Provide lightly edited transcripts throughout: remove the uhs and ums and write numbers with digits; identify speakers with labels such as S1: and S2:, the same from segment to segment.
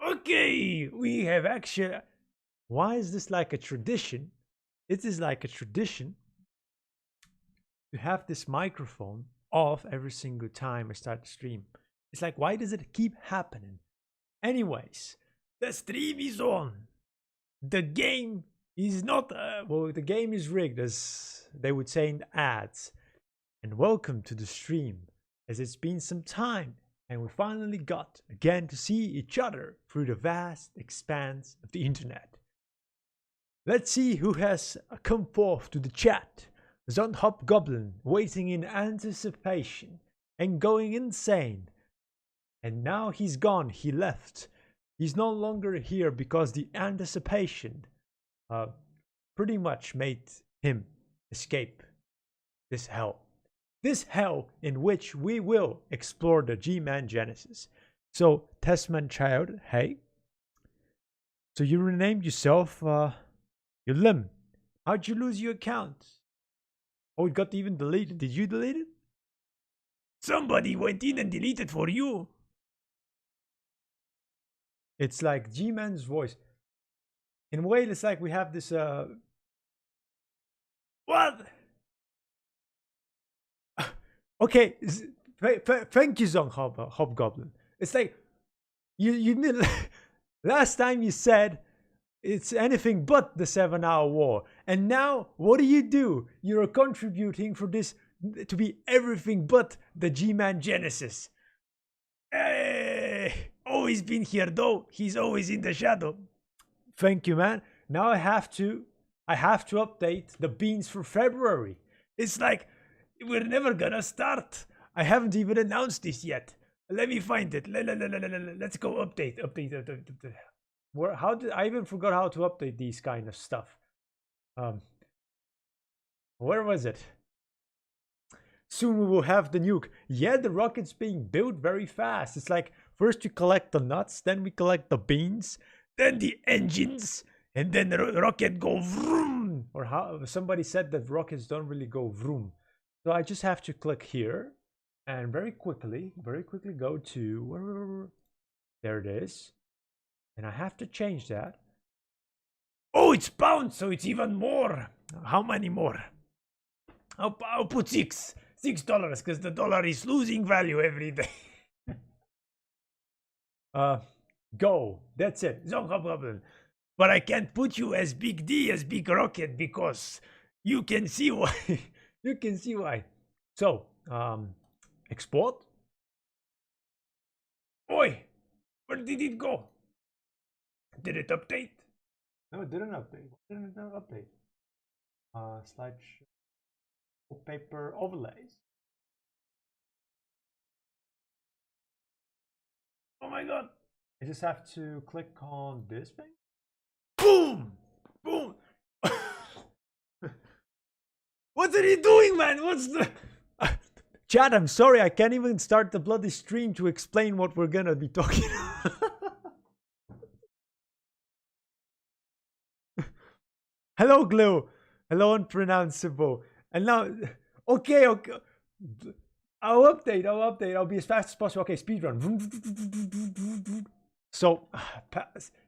S1: Okay, we have actually. Why is this like a tradition? It is like a tradition to have this microphone off every single time I start the stream. It's like, why does it keep happening? Anyways, the stream is on. The game is not, well, the game is rigged, as they would say in the ads. And welcome to the stream, as it's been some time, and we finally got again to see each other through the vast expanse of the internet. Let's see who has come forth to the chat. Hobgoblin waiting in anticipation and going insane. And now he's gone, he left. He's no longer here because the anticipation pretty much made him escape this hell. This hell in which we will explore the GMan Genesis. So, Testman Child, hey. So you renamed yourself, your limb. How'd you lose your account? Oh, it got even deleted. Did you delete it? Somebody went in and deleted for you. It's like GMan's voice. In a way, it's like we have this, What? Okay, thank you, Hobgoblin. It's like, you last time you said it's anything but the 7-hour war. And now, what do? You're contributing for this to be everything but the GMan Genesis. Hey, always been here though. He's always in the shadow. Thank you, man. Now I have to update the beans for February. It's like, we're never gonna start. I haven't even announced this yet. Let me find it. Let's go update. How did I even forgot how to update these kind of stuff? Where was it? Soon we will have the nuke. Yeah, the rocket's being built very fast. It's like first you collect the nuts, then we collect the beans, then the engines, and then the rocket go vroom. Or how somebody said that rockets don't really go vroom. So I just have to click here and very quickly go to there it is. And I have to change that. Oh, it's pounds, so it's even more. How many more? I'll put $6 because the dollar is losing value every day. Go. That's it. No problem. But I can't put you as Big D as Big Rocket because you can see why. You can see why. So, export. Oi, where did it go? Did it update? No, it didn't update. Why didn't it update? Slideshow, paper overlays. Oh my god! I just have to click on this thing. Boom! Boom! What are you doing, man? What's the... Chat, I'm sorry, I can't even start the bloody stream to explain what we're gonna be talking about. Hello, Glue. Hello, unpronounceable. And now, okay. I'll update. I'll be as fast as possible. Okay, speedrun. So,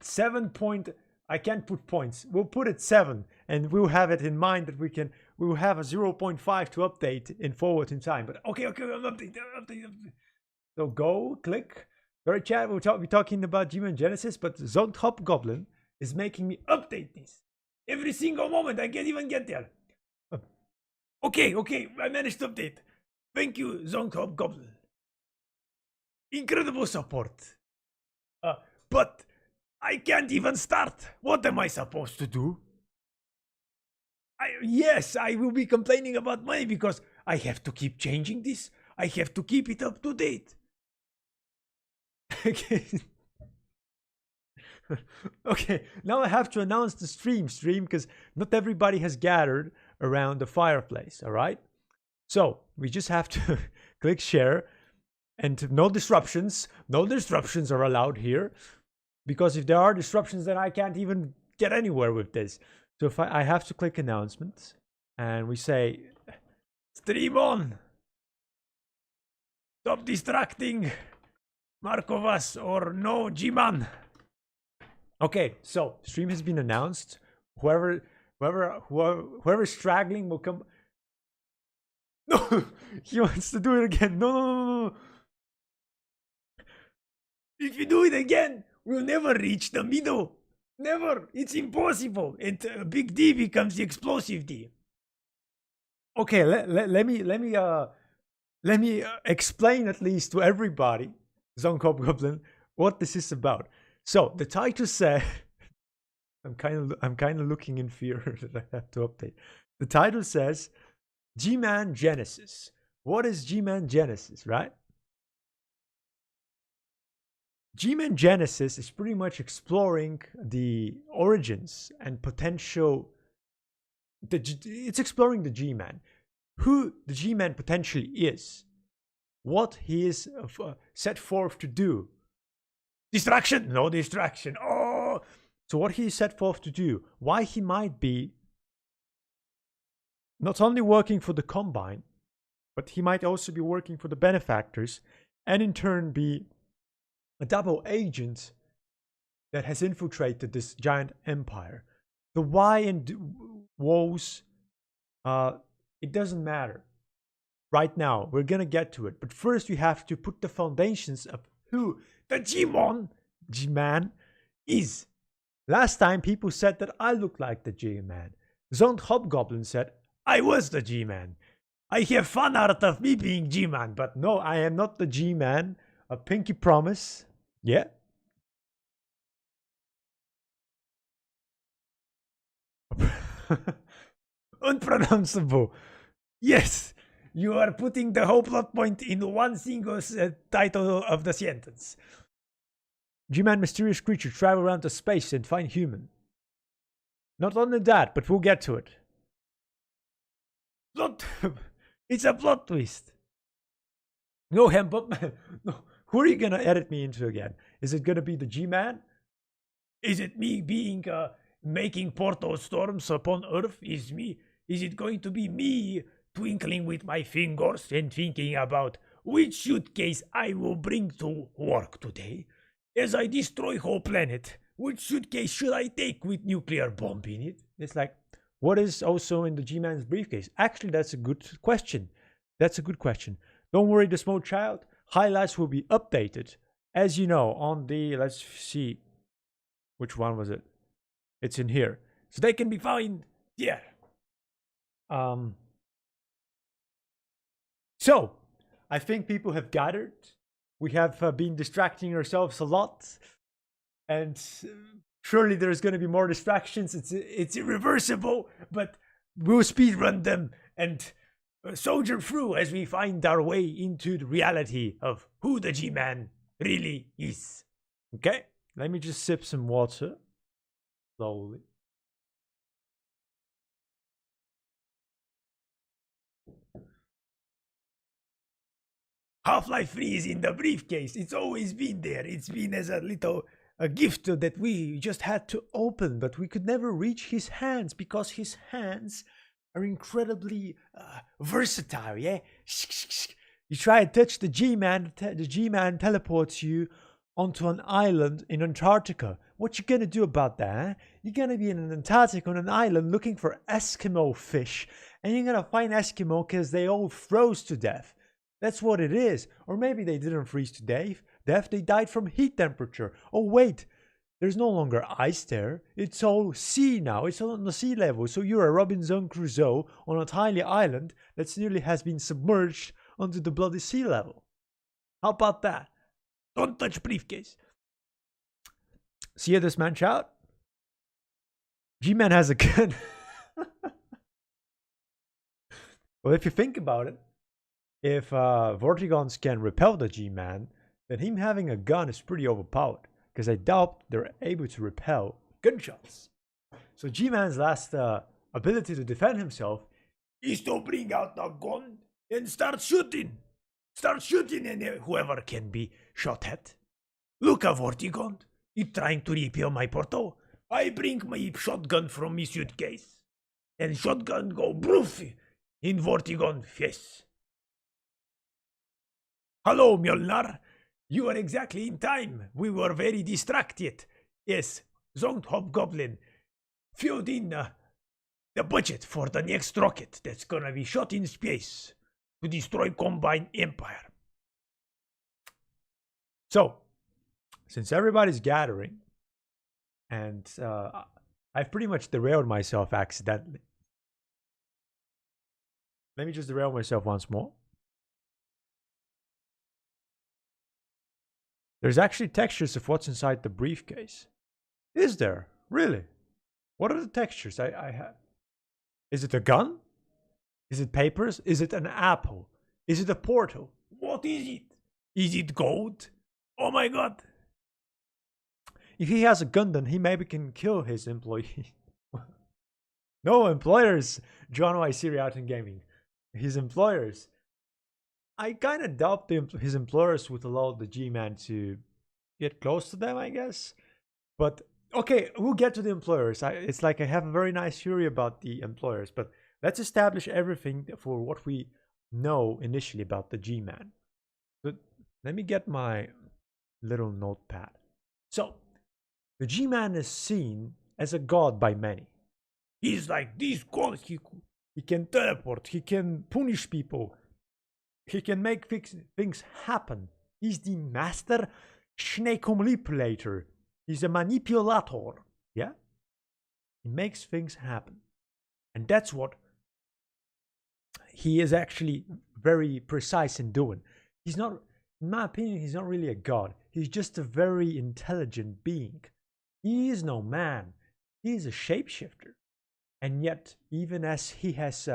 S1: 7 point... I can't put points. We'll put it 7, and we'll have it in mind that we will have a 0.5 to update in forward in time. But okay, I'm update. So go, click. Very chat, we'll be talking about GMan Genesis, but Hobgoblin is making me update this. Every single moment, I can't even get there. Okay, I managed to update. Thank you, Hobgoblin. Incredible support. But I can't even start. What am I supposed to do? Yes, I will be complaining about money because I have to keep changing this. I have to keep it up to date. Okay, now I have to announce the stream because not everybody has gathered around the fireplace, all right? So we just have to click share and no disruptions. No disruptions are allowed here. Because if there are disruptions, then I can't even get anywhere with this. So if I have to click announcements and we say, stream on. Stop distracting Markovas or no GMan. Okay, so stream has been announced. Whoever's straggling will come. No, he wants to do it again. No, no, no, no, no. If you do it again, we'll never reach the middle. Never. It's impossible. And big D becomes the explosive D. Okay, let me explain at least to everybody, Zonkop Goblin, what this is about. So the title says, I'm kind of looking in fear that I have to update. The title says, GMan Genesis. What is GMan Genesis, right? GMan Genesis is pretty much exploring the origins and potential. It's exploring the GMan, who the GMan potentially is, what he is set forth to do. Distraction? No distraction. Oh! So what he is set forth to do, why he might be not only working for the Combine, but he might also be working for the Benefactors, and in turn be a double agent that has infiltrated this giant empire. The why and woes, it doesn't matter. Right now, we're gonna get to it. But first, we have to put the foundations of who the GMan is. Last time, people said that I look like the GMan. Zoned Hobgoblin said, I was the GMan. I have fun out of me being GMan, but no, I am not the GMan. A pinky promise. Yeah. Unpronounceable. Yes, you are putting the whole plot point in one single title of the sentence. GMan mysterious creature travel around the space and find human. Not only that, but we'll get to it. Plot. It's a plot twist. No, Hempop. No. Who are you gonna edit me into again? Is it gonna be the GMan? Is it me being making portal storms upon Earth? Is it going to be me twinkling with my fingers and thinking about which suitcase I will bring to work today as I destroy whole planet? Which suitcase should I take with nuclear bomb in it? It's like, what is also in the GMan's briefcase? Actually, that's a good question. That's a good question. Don't worry, the small child. Highlights will be updated, as you know, on the, let's see, which one was it? It's in here. So they can be found here. So, I think people have gathered. We have been distracting ourselves a lot. And surely there's going to be more distractions. It's irreversible, but we'll speedrun them and soldier through as we find our way into the reality of who the GMan really is. Okay, let me just sip some water slowly. Half-Life 3 is in the briefcase. It's always been there. It's been as a gift that we just had to open, but we could never reach his hands because his hands are incredibly versatile, yeah? You try to touch the GMan, the GMan teleports you onto an island in Antarctica. What you gonna do about that, huh? You're gonna be in Antarctica on an island looking for Eskimo fish, and you're gonna find Eskimo because they all froze to death. That's what it is. Or maybe they didn't freeze to death, they died from heat temperature. Oh wait, there's no longer ice there. It's all sea now. It's all on the sea level. So you're a Robinson Crusoe on a tiny island that nearly has been submerged onto the bloody sea level. How about that? Don't touch briefcase. See how this man shout? GMan has a gun. Well, if you think about it, if Vortigons can repel the GMan, then him having a gun is pretty overpowered. Because I doubt they're able to repel gunshots. So GMan's last ability to defend himself is to bring out the gun and start shooting. Start shooting and whoever can be shot at. Look at Vortigon. He's trying to repair my portal. I bring my shotgun from my suitcase. And shotgun go broof in Vortigon face. Hello, Mjolnir. You are exactly in time. We were very distracted. Yes, Zonged Hobgoblin filled in the budget for the next rocket that's gonna be shot in space to destroy Combine Empire. So, since everybody's gathering, and I've pretty much derailed myself accidentally. Let me just derail myself once more. There's actually textures of what's inside the briefcase. Is there? Really? What are the textures I have? Is it a gun? Is it papers? Is it an apple? Is it a portal? What is it? Is it gold? Oh my god. If he has a gun, then he maybe can kill his employee. No employers, John Y. Siri out in gaming. His employers. I kind of doubt his employers would allow the GMan to get close to them, I guess. But, okay, we'll get to the employers. It's like I have a very nice theory about the employers. But let's establish everything for what we know initially about the GMan. But let me get my little notepad. So, the GMan is seen as a god by many. He's like this god. He can teleport. He can punish people. He can make things happen. He's the master snake manipulator. He's a manipulator. Yeah? He makes things happen. And that's what he is actually very precise in doing. He's not, in my opinion, he's not really a god. He's just a very intelligent being. He is no man. He is a shapeshifter. And yet, even as he has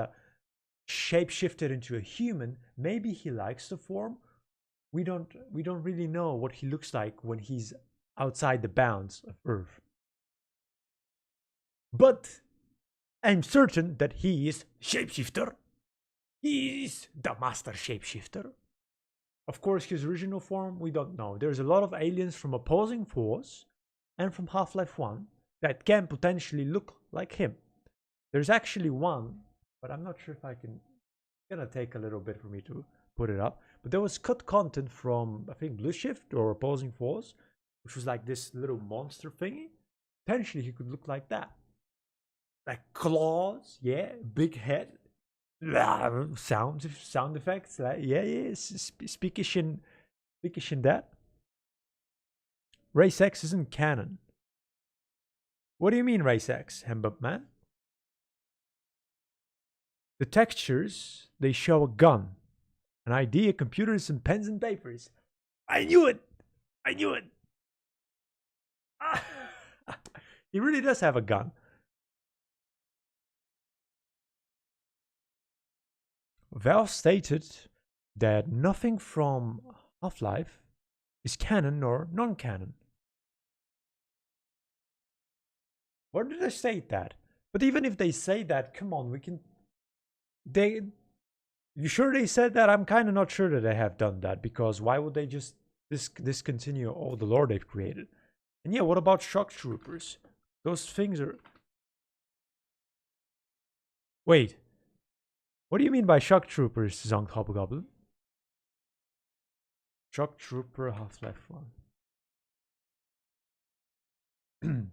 S1: shapeshifted into a human, maybe he likes the form. We don't really know what he looks like when he's outside the bounds of Earth. But I'm certain that he is shapeshifter. He is the master shapeshifter. Of course, his original form, we don't know. There's a lot of aliens from opposing force and from Half-Life 1 that can potentially look like him. There's actually one, but I'm not sure if I can. It's gonna take a little bit for me to put it up. But there was cut content from, I think, Blue Shift or Opposing Force, which was like this little monster thingy. Potentially, he could look like that. Like claws, yeah, big head, sound effects, yeah, speakish in that. Race X isn't canon. What do you mean, Race X, Hembop Man? The textures, they show a gun, an idea, computers, and pens and papers. I knew it! I knew it! He really does have a gun. Valve stated that nothing from Half-Life is canon or non-canon. Where did they state that? But even if they say that, come on, we can... You sure they said that? I'm kind of not sure that they have done that, because why would they just discontinue all the lore they've created? And yeah, what about shock troopers? Those things are... Wait. What do you mean by shock troopers, Zonged Hobgoblin? Shock trooper Half-Life 1.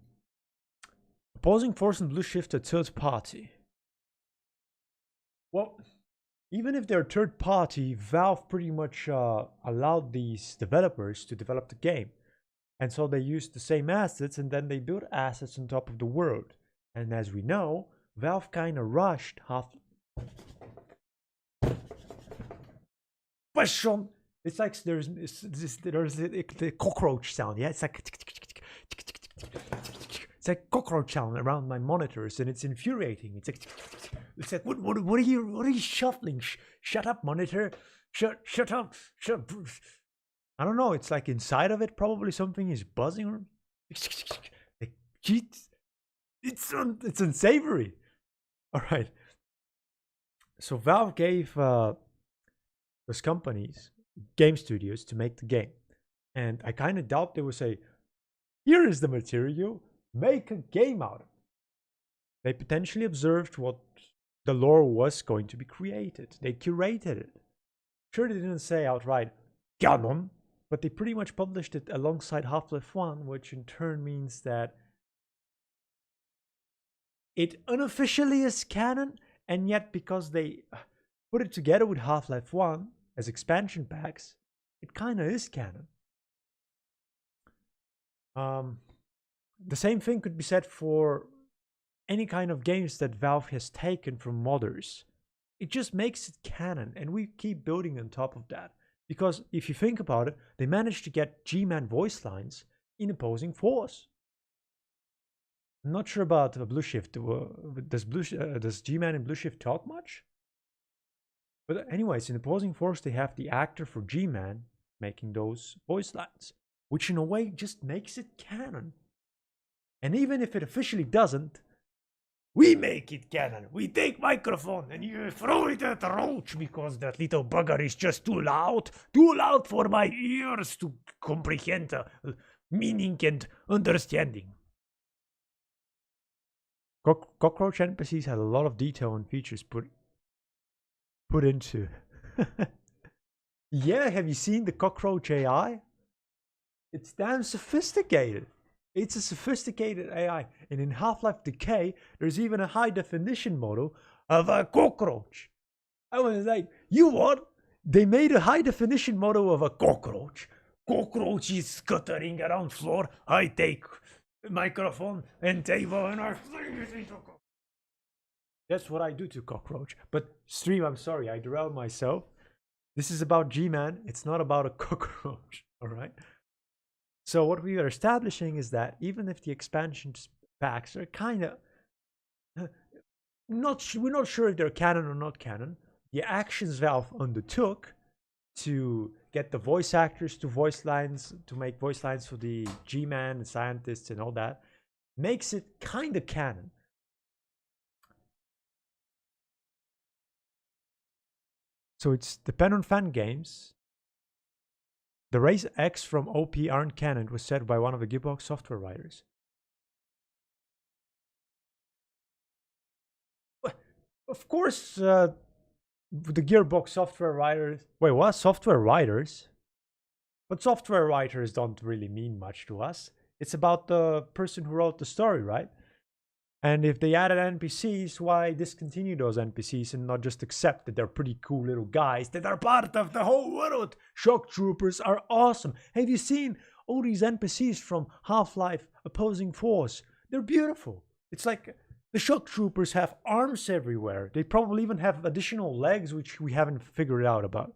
S1: Opposing force and Blue Shift a third party. Well, even if they're third party, Valve pretty much allowed these developers to develop the game. And so they used the same assets, and then they built assets on top of the world. And as we know, Valve kind of rushed Question. It's like there's the cockroach sound, yeah? It's like cockroach sound around my monitors, and it's infuriating. It's like what are you shuffling? Shut up, monitor. Shut up. I don't know. It's like inside of it, probably something is buzzing. Like, it's unsavory. All right. So Valve gave those companies, game studios, to make the game, and I kind of doubt they would say, "Here is the material. Make a game out of it." They potentially observed what the lore was going to be created. They curated it. Sure, they didn't say outright canon, but they pretty much published it alongside Half-Life 1, which in turn means that it unofficially is canon, and yet because they put it together with Half-Life 1 as expansion packs, it kind of is canon. The same thing could be said for any kind of games that Valve has taken from modders. It just makes it canon, and we keep building on top of that. Because if you think about it, they managed to get GMan voice lines in Opposing Force. I'm not sure about Blue Shift. Does GMan and Blue Shift talk much? But anyways, in Opposing Force, they have the actor for GMan making those voice lines, which in a way just makes it canon. And even if it officially doesn't, we make it canon. We take microphone and you throw it at the roach because that little bugger is just too loud for my ears to comprehend meaning and understanding. Cockroach NPCs had a lot of detail and features put into. Yeah, have you seen the cockroach AI? It's damn sophisticated. It's a sophisticated AI. And in Half-Life Decay, there's even a high-definition model of a cockroach. I was like, you what? They made a high-definition model of a cockroach. Cockroach is scuttering around floor. I take microphone and table and I fling it into cockroach. That's what I do to cockroach. But stream, I'm sorry, I derailed myself. This is about G-Man. It's not about a cockroach, all right? So what we are establishing is that even if the expansion packs are kind of we're not sure if they're canon or not canon, the actions Valve undertook to get the voice actors to make voice lines for the G-Man and scientists and all that, makes it kind of canon. So it's dependent on fan games. The Race X from OP aren't canon was said by one of the Gearbox software writers. Of course, the Gearbox software writers... Wait, what? Software writers? But software writers don't really mean much to us. It's about the person who wrote the story, right? And if they added NPCs, why discontinue those NPCs and not just accept that they're pretty cool little guys that are part of the whole world? Shock Troopers are awesome. Have you seen all these NPCs from Half-Life Opposing Force? They're beautiful. It's like the Shock Troopers have arms everywhere. They probably even have additional legs, which we haven't figured out about.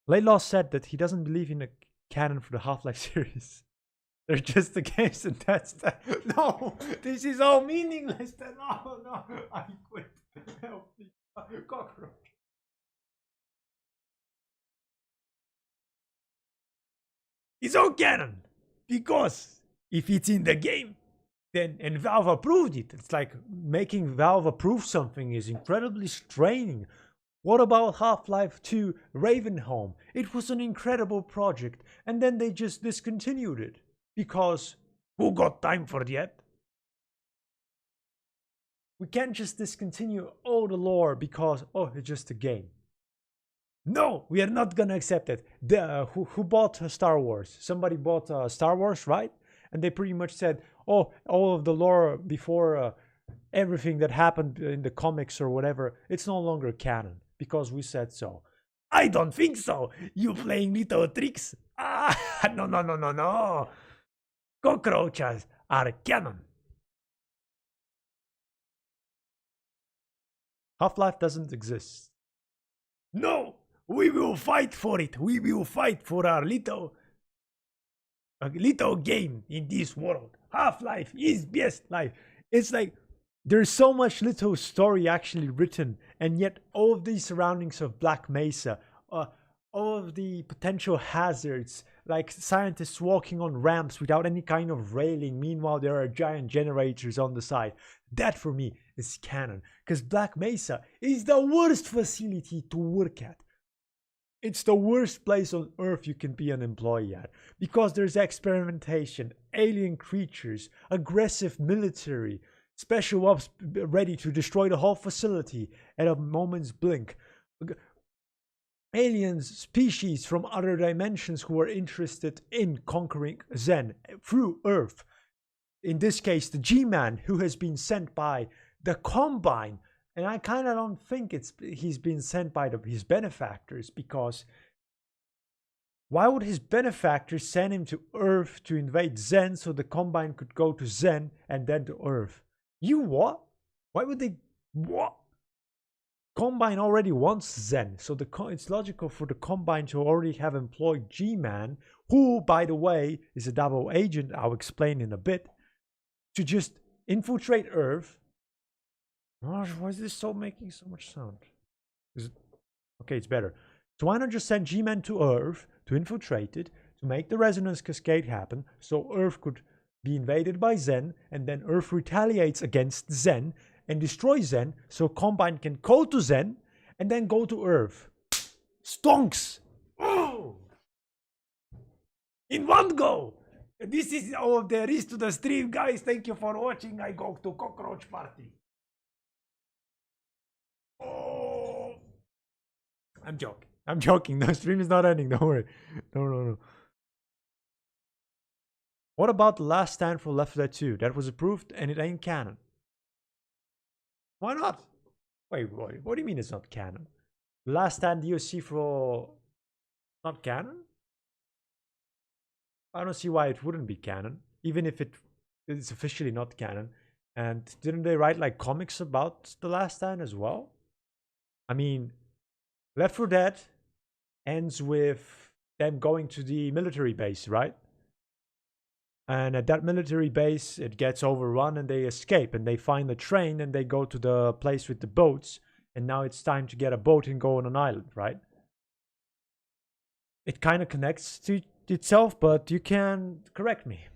S1: Laidlaw said that he doesn't believe in a canon for the Half-Life series. They're just the games and that's that. No, this is all meaningless. No, I quit. Help me. Cockroach. It's all canon. Because if it's in the game, then, and Valve approved it. It's like making Valve approve something is incredibly straining. What about Half-Life 2 Ravenholm? It was an incredible project, and then they just discontinued it. Because who got time for that? We can't just discontinue all the lore because, oh, it's just a game. No, we are not gonna accept it. Who bought Star Wars? Somebody bought Star Wars, right? And they pretty much said, oh, all of the lore before everything that happened in the comics or whatever, it's no longer canon because we said so. I don't think so. You playing little tricks? No. Cockroaches are canon. Half-Life doesn't exist. No, we will fight for it. We will fight for our little game in this world. Half-Life is best life. It's like there's so much little story actually written, and yet all of these surroundings of Black Mesa, all of the potential hazards, like scientists walking on ramps without any kind of railing, meanwhile there are giant generators on the side. That for me is canon, because Black Mesa is the worst facility to work at. It's the worst place on Earth you can be an employee at, because there's experimentation, alien creatures, aggressive military, special ops ready to destroy the whole facility at a moment's blink. Aliens, species from other dimensions who are interested in conquering Zen through Earth. in this case, the GMan, who has been sent by the Combine. And I kind of don't think he's been sent by his benefactors, because why would his benefactors send him to Earth to invade Zen so the Combine could go to Zen and then to Earth? You what? Why would they? What? Combine already wants Zen, so it's logical for the Combine to already have employed G-Man, who, by the way, is a double agent, I'll explain in a bit, to just infiltrate Earth. Why is this making so much sound? Okay, it's better. So why not just send G-Man to Earth to infiltrate it, to make the resonance cascade happen, so Earth could be invaded by Zen, and then Earth retaliates against Zen and destroys Zen, so Combine can go to Zen and then go to Earth. Stonks! Oh! In one go! This is all there is to the stream, guys. Thank you for watching. I go to cockroach party. Oh! I'm joking. I'm joking. The stream is not ending. Don't worry. No. What about the last stand for Left 4 Dead 2? That was approved and it ain't canon. Why not? Wait, what do you mean it's not canon? The last stand DLC for not canon? I don't see why it wouldn't be canon, even if it's officially not canon. And didn't they write like comics about the last stand as well? I mean, Left 4 Dead ends with them going to the military base, right? And at that military base, it gets overrun and they escape and they find a train and they go to the place with the boats. And now it's time to get a boat and go on an island, right? It kind of connects to itself, but you can correct me.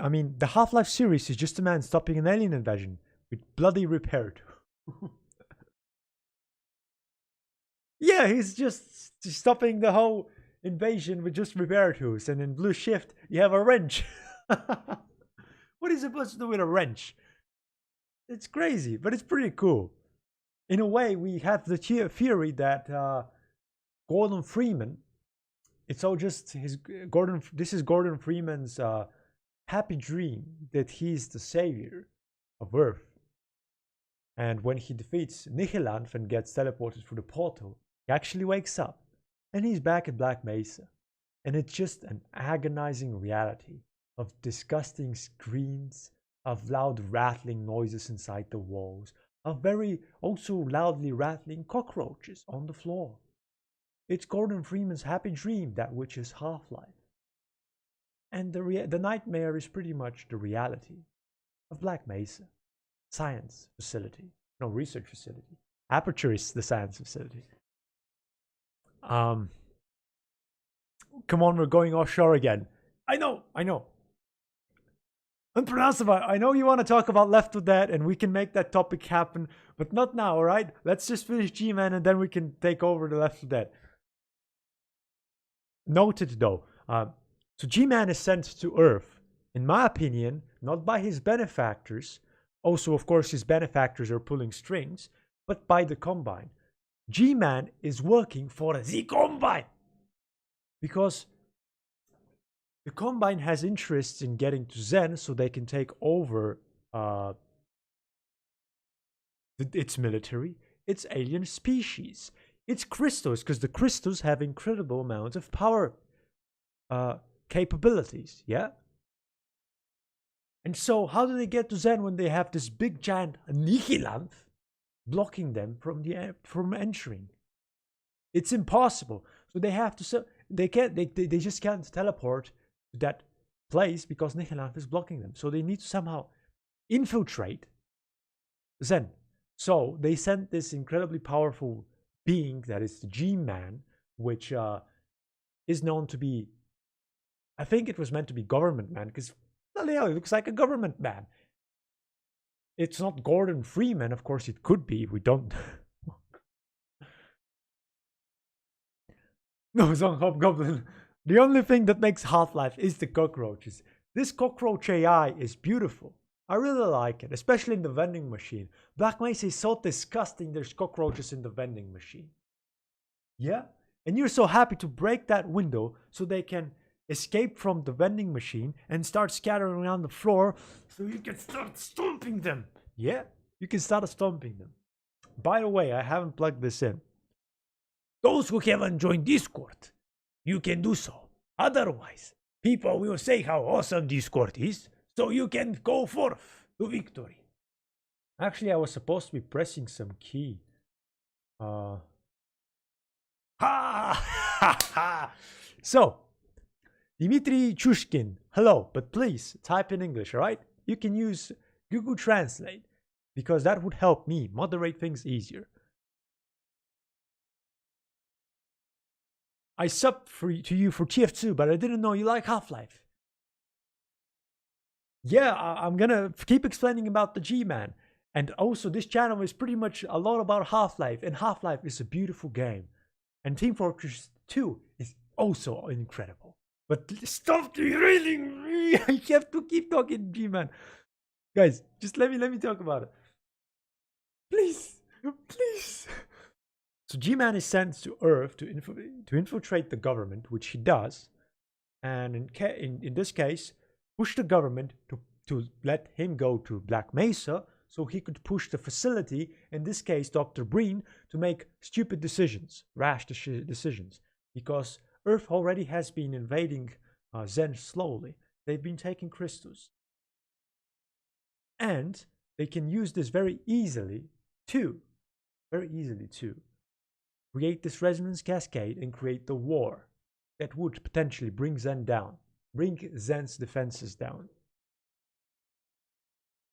S1: I mean, the Half-Life series is just a man stopping an alien invasion with bloody repaired. Yeah, he's just stopping the whole invasion with just repair tools. And in Blue Shift, you have a wrench. What is it supposed to do with a wrench? It's crazy, but it's pretty cool. In a way, we have the theory that Gordon Freeman, it's all just this is Gordon Freeman's happy dream that he's the savior of Earth. And when he defeats Nihilanth and gets teleported through the portal, he actually wakes up and he's back at Black Mesa. And it's just an agonizing reality of disgusting screens, of loud rattling noises inside the walls, of very also loudly rattling cockroaches on the floor. It's Gordon Freeman's happy dream, that which is Half-Life. And the nightmare is pretty much the reality of Black Mesa. Science facility. No, research facility. Aperture is the science facility. Come on, we're going offshore again. I know. Unpronounceable. I know you want to talk about Left 4 Dead, and we can make that topic happen, but not now, alright? Let's just finish G-Man, and then we can take over the Left 4 Dead. Noted, though. So G-Man is sent to Earth, in my opinion, not by his benefactors. Also, of course, his benefactors are pulling strings, but by the Combine. G-Man is working for the Combine! Because the Combine has interests in getting to Zen so they can take over its military, its alien species, its crystals, because the crystals have incredible amounts of power capabilities, yeah? And so, how do they get to Zen when they have this big giant Nihilanth blocking them from entering? It's impossible. So they have to. They just can't teleport to that place because Nihilanth is blocking them. So they need to somehow infiltrate Zen. So they sent this incredibly powerful being that is the GMan, which is known to be. I think it was meant to be government man because. It looks like a government man. It's not Gordon Freeman, of course it could be. We don't. No, Song Hobgoblin. The only thing that makes Half-Life is the cockroaches. This cockroach AI is beautiful. I really like it, especially in the vending machine. Black Mesa is so disgusting there's cockroaches in the vending machine. Yeah? And you're so happy to break that window so they can escape from the vending machine and start scattering around the floor so you can start stomping them. Yeah, you can start stomping them. By the way, I haven't plugged this in. Those who haven't joined Discord, you can do so. Otherwise, people will say how awesome Discord is, so you can go forth to victory. Actually, I was supposed to be pressing some key. So, Dmitry Chushkin, hello, but please type in English, alright? You can use Google Translate, because that would help me moderate things easier. I subbed to you for TF2, but I didn't know you like Half-Life. Yeah, I'm gonna keep explaining about the GMan. And also, this channel is pretty much a lot about Half-Life, and Half-Life is a beautiful game. And Team Fortress 2 is also incredible. But stop derailing me! I have to keep talking, G-Man. Guys, just let me talk about it. Please, please. So G-Man is sent to Earth to infiltrate the government, which he does. And in this case, push the government to let him go to Black Mesa so he could push the facility, in this case Dr. Breen, to make stupid decisions, rash decisions. Because Earth already has been invading Zen slowly. They've been taking crystals. And they can use this very easily to create this resonance cascade and create the war that would potentially bring Zen down, bring Zen's defenses down.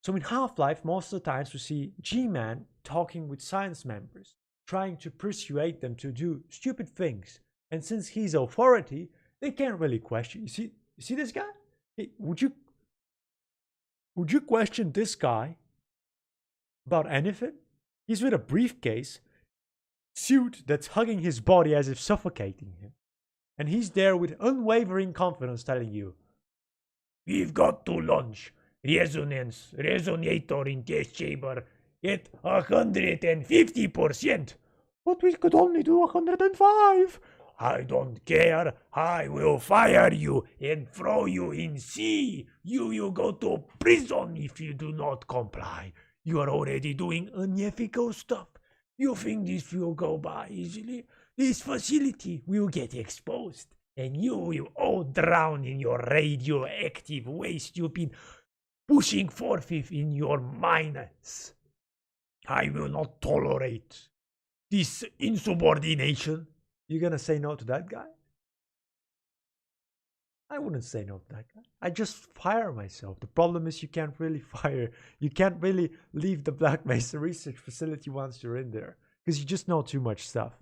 S1: So in Half-Life, most of the times we see G-Man talking with science members, trying to persuade them to do stupid things. And since he's authority, they can't really question. You see this guy? Hey, would you question this guy about anything? He's with a briefcase, suit that's hugging his body as if suffocating him. And he's there with unwavering confidence telling you, "We've got to launch resonator in test chamber at 150%. But we could only do 105. I don't care. I will fire you and throw you in sea. You will go to prison if you do not comply. You are already doing unethical stuff. You think this will go by easily? This facility will get exposed, and you will all drown in your radioactive waste you've been pushing forth in your minds. I will not tolerate this insubordination." You gonna say no to that guy? I wouldn't say no to that guy. I just fire myself. The problem is you can't really fire. You can't really leave the Black Mesa research facility once you're in there, because you just know too much stuff.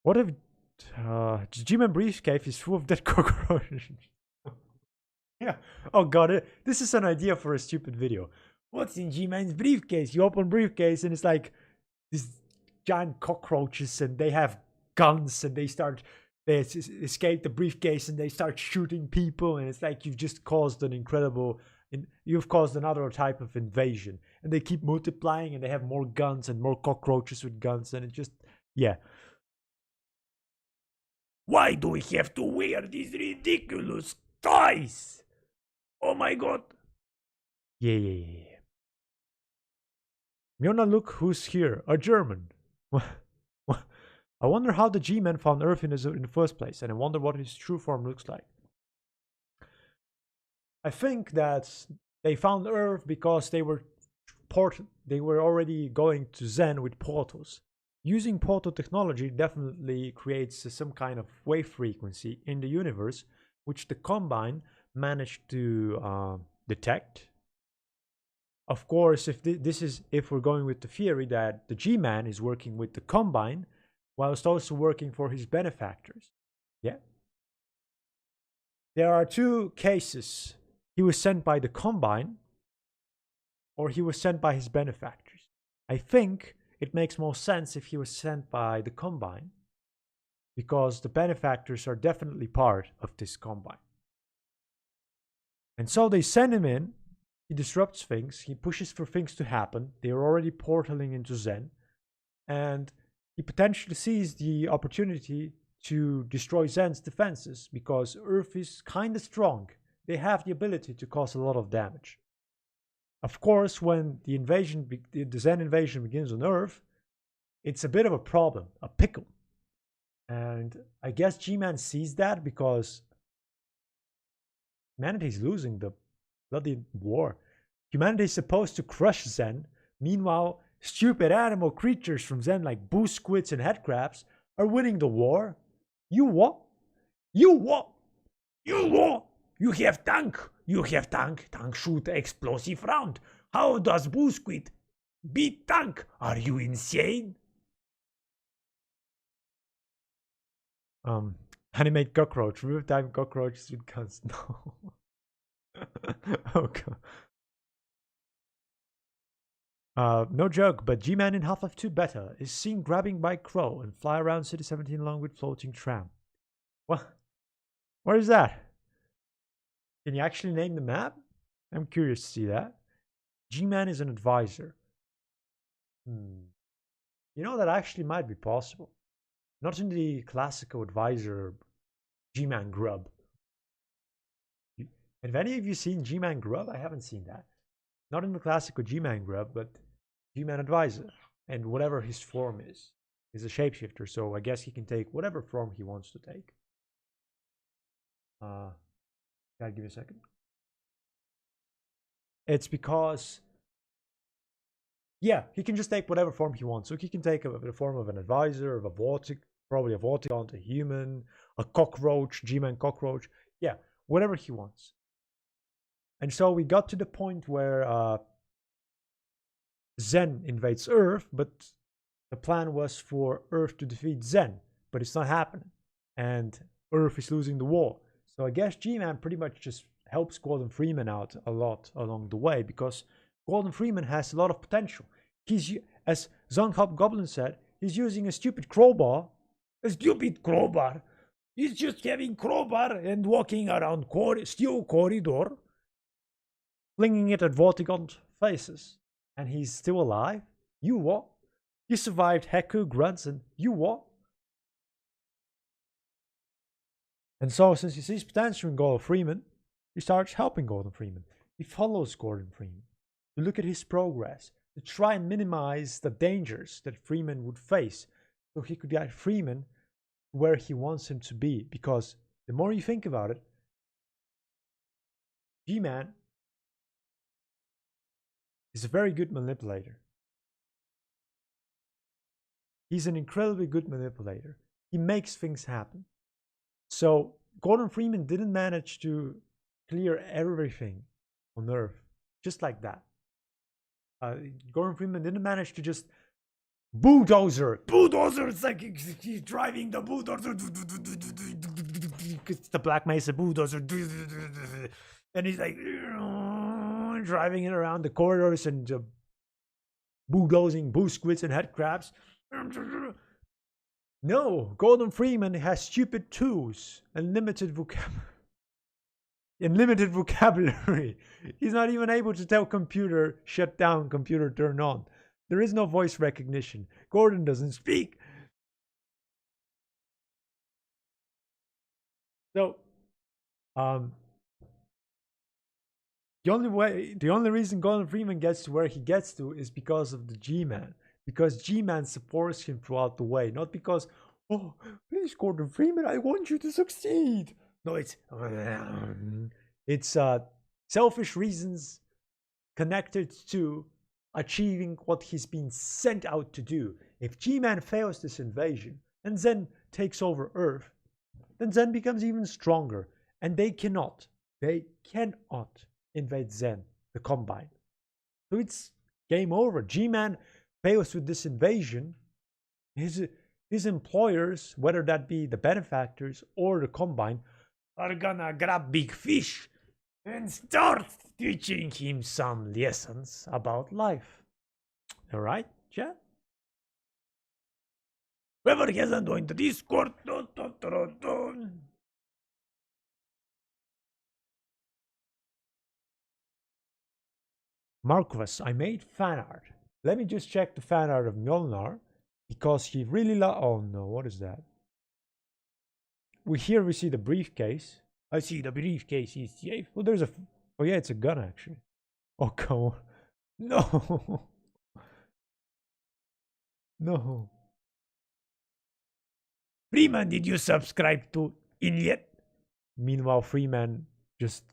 S1: What if G-Man briefcase is full of dead cockroaches? Yeah. Oh god, this is an idea for a stupid video. What's in G-Man's briefcase? You open briefcase and it's like these giant cockroaches, and they have guns, and they escape the briefcase and they start shooting people, and it's like you've just caused you've caused another type of invasion, and they keep multiplying, and they have more guns and more cockroaches with guns, and it just, yeah. Why do we have to wear these ridiculous ties? Oh my god. Yeah. Miona, look who's here. A German. I wonder how the G-Men found Earth in the first place, and I wonder what his true form looks like. I think that they found Earth because they were already going to Zen with portals. Using portal technology definitely creates some kind of wave frequency in the universe, which the Combine managed to detect. Of course, if we're going with the theory that the G-Man is working with the Combine, whilst also working for his benefactors. Yeah. There are two cases. He was sent by the Combine, or he was sent by his benefactors. I think it makes more sense if he was sent by the Combine, because the benefactors are definitely part of this Combine. And so they send him in He disrupts things. He pushes for things to happen. They are already portaling into Zen. And he potentially sees the opportunity to destroy Zen's defenses because Earth is kind of strong. They have the ability to cause a lot of damage. Of course, when the Zen invasion begins on Earth, it's a bit of a problem, a pickle. And I guess GMan sees that because humanity is losing the bloody war. Humanity is supposed to crush Zen. Meanwhile, stupid animal creatures from Zen like boo squids and headcrabs are winning the war. You what? You what? You what? You have tank. You have tank. Tank shoot explosive round. How does boo squid beat tank? Are you insane? Animate cockroach. Real time cockroaches with guns. No. Oh god. No joke, but G-Man in Half-Life 2 beta is seen grabbing by Crow and fly around City 17 along with floating tram. What? Where is that? Can you actually name the map? I'm curious to see that. G-Man is an advisor. You know, that actually might be possible. Not in the classical advisor G-Man Grub. Have any of you seen G-Man Grub? I haven't seen that. Not in the classical G-Man Grub, but G-Man Advisor. And whatever his form is a shapeshifter, so I guess he can take whatever form he wants to take. Gotta give me a second. It's because, yeah, he can just take whatever form he wants. So he can take the form of an advisor, of a vortic, probably a vorticon, a human, a cockroach, G-Man cockroach. Yeah, whatever he wants. And so we got to the point where Zen invades Earth, but the plan was for Earth to defeat Zen, but it's not happening. And Earth is losing the war. So I guess G-Man pretty much just helps Gordon Freeman out a lot along the way, because Gordon Freeman has a lot of potential. He's, as Goblin said, he's using a stupid crowbar. A stupid crowbar. He's just having crowbar and walking around steel corridor, flinging it at Vortigaunt faces. And he's still alive? You what? You survived Heku, Grunts, and you what? And so, since he sees potential in Gordon Freeman, he starts helping Gordon Freeman. He follows Gordon Freeman to look at his progress, to try and minimize the dangers that Freeman would face, so he could get Freeman where he wants him to be. Because the more you think about it, G-Man is a very good manipulator. He's an incredibly good manipulator. He makes things happen. So Gordon Freeman didn't manage to clear everything on Earth just like that. Gordon Freeman didn't manage to just bulldozer. It's like he's driving the bulldozer. It's the Black Mesa bulldozer. And he's like driving it around the corridors and bulldozing boo squids and head crabs. No, Gordon Freeman has stupid tools and limited vocabulary. He's not even able to tell computer shut down, computer turn on. There is no voice recognition. Gordon doesn't speak. So, the only reason Gordon Freeman gets to where he gets to is because of the G-Man. Because G-Man supports him throughout the way. Not because, oh, please, Gordon Freeman, I want you to succeed. No, it's selfish reasons connected to achieving what he's been sent out to do. If G-Man fails this invasion and Zen takes over Earth, then Zen becomes even stronger. And they cannot invade Zen, the Combine. So it's game over. G-Man fails with this invasion. His employers, whether that be the Benefactors or the Combine, are gonna grab Big Fish and start teaching him some lessons about life. Alright, chat? Whoever hasn't joined the Discord, Marquis, I made fan art. Let me just check the fan art of Mjolnir, because he really oh no, what is that? We see the briefcase. I see the briefcase is safe. Well, there's a... Oh yeah, it's a gun actually. Oh, come on. No. No. Freeman, did you subscribe to Inlet? Meanwhile, Freeman just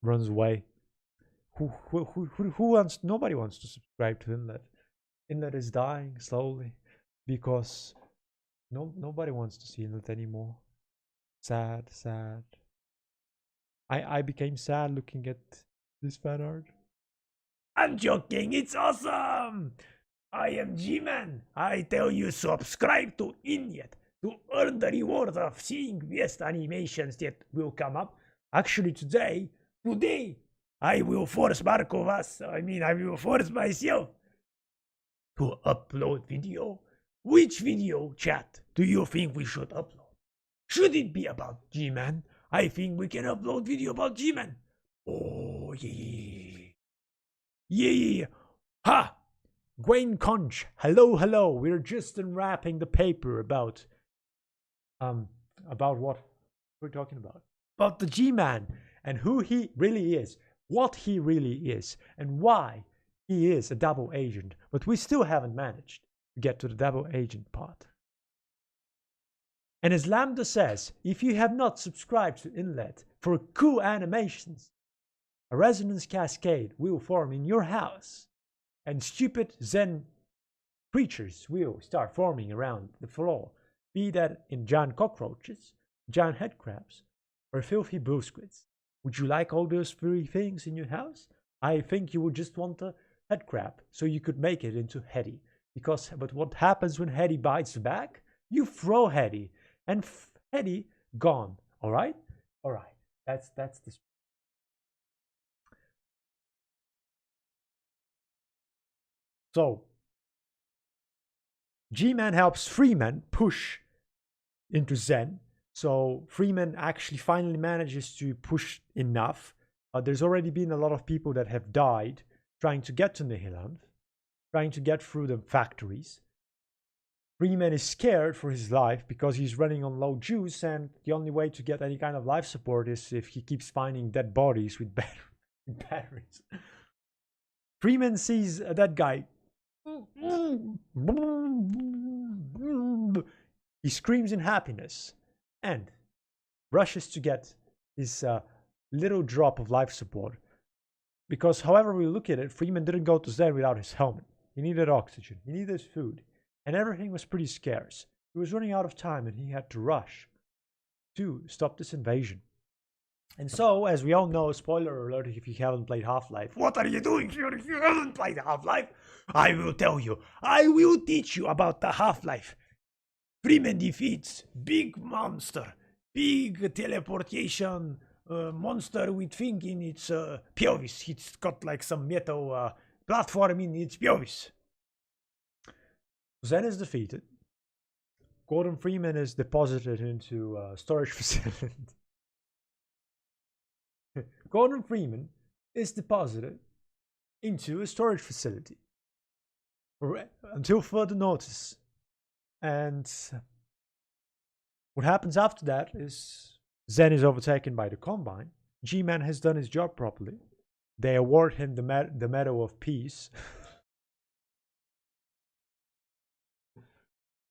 S1: runs away. Who wants? Nobody wants to subscribe to Inlet. Inlet is dying slowly because nobody wants to see Inlet anymore. Sad, sad. I became sad looking at this fan art. I'm joking, it's awesome! I am GMan. I tell you, subscribe to Inlet to earn the reward of seeing best animations that will come up. Actually, today, I will force I will force myself to upload video. Which video, chat, do you think we should upload? Should it be about GMan? I think we can upload video about GMan. Oh, yeah. Yeah. Ha! Gwen Conch, hello. We're just unwrapping the paper about what we're talking about. About the GMan and who he really is, what he really is, and why he is a double agent. But we still haven't managed to get to the double agent part. And as Lambda says, if you have not subscribed to Inlet for cool animations, a resonance cascade will form in your house, and stupid Zen creatures will start forming around the floor, be that in giant cockroaches, giant headcrabs, or filthy blue squids. Would you like all those furry things in your house? I think you would just want a headcrab, so you could make it into Hetty. But what happens when Hetty bites back? You throw Hetty, and Hetty gone. All right. That's this. So, GMan helps Freeman push into Zen. So Freeman actually finally manages to push enough. There's already been a lot of people that have died trying to get to Nihiland, trying to get through the factories. Freeman is scared for his life because he's running on low juice, and the only way to get any kind of life support is if he keeps finding dead bodies with batteries. Freeman sees a dead guy. He screams in happiness and rushes to get his little drop of life support. Because however we look at it, Freeman didn't go to Zen without his helmet. He needed oxygen, he needed food, and everything was pretty scarce. He was running out of time and he had to rush to stop this invasion. And so, as we all know, spoiler alert if you haven't played Half-Life, what are you doing here if you haven't played Half-Life? I will tell you. I will teach you about the Half-Life. Freeman defeats big monster, big teleportation monster with thing in its pelvis. It's got like some metal platform in its pelvis. Zen is defeated. Gordon Freeman is deposited into a storage facility. Gordon Freeman is deposited into a storage facility until further notice. And what happens after that is Zen is overtaken by the Combine. GMan has done his job properly. They award him the Medal of Peace.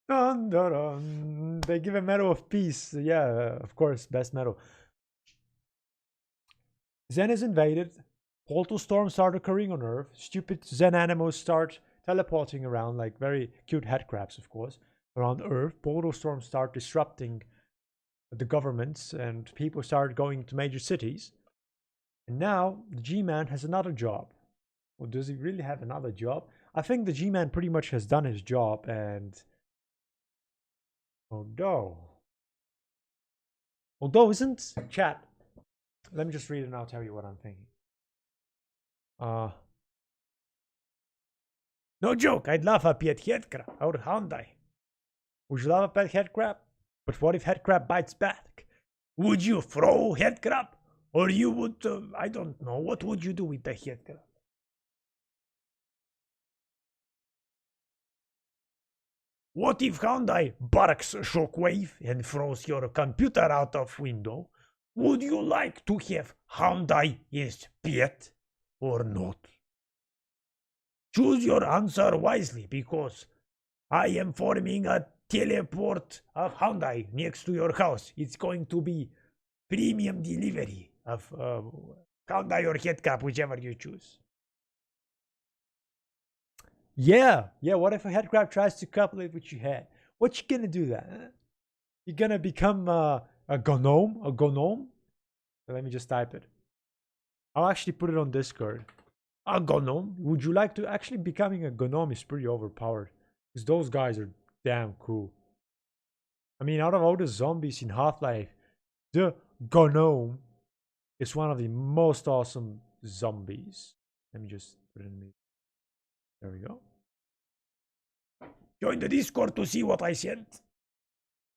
S1: Dun, dun, dun. They give a Medal of Peace. Yeah, of course, best medal. Zen is invaded. Portal storms start occurring on Earth. Stupid Zen animals start teleporting around, like very cute headcrabs, of course, around Earth. Portal storms start disrupting the governments, and people start going to major cities. And now the G-Man has another job. Or does he really have another job? I think the G-Man pretty much has done his job, and although isn't chat. Let me just read it and I'll tell you what I'm thinking. No joke, I'd love a pet headcrab or Hyundai. Would you love a pet headcrab? But what if headcrab bites back? Would you throw headcrab? Or you would, I don't know, what would you do with the headcrab? What if Hyundai barks shockwave and throws your computer out of window? Would you like to have Hyundai as pet or not? Choose your answer wisely, because I am forming a teleport of Hyundai next to your house. It's going to be premium delivery of Hyundai or headcap, whichever you choose. Yeah. What if a headcrab tries to couple it with your head? What you gonna do that? Huh? You gonna become a gnome? A gnome? Let me just type it. I'll actually put it on Discord. A gnome? Would you like to actually becoming a gnome is pretty overpowered, because those guys are damn cool. I mean, out of all the zombies in Half-Life, the gnome is one of the most awesome zombies. Let me just put it in me. There we go. Join the Discord to see what I sent.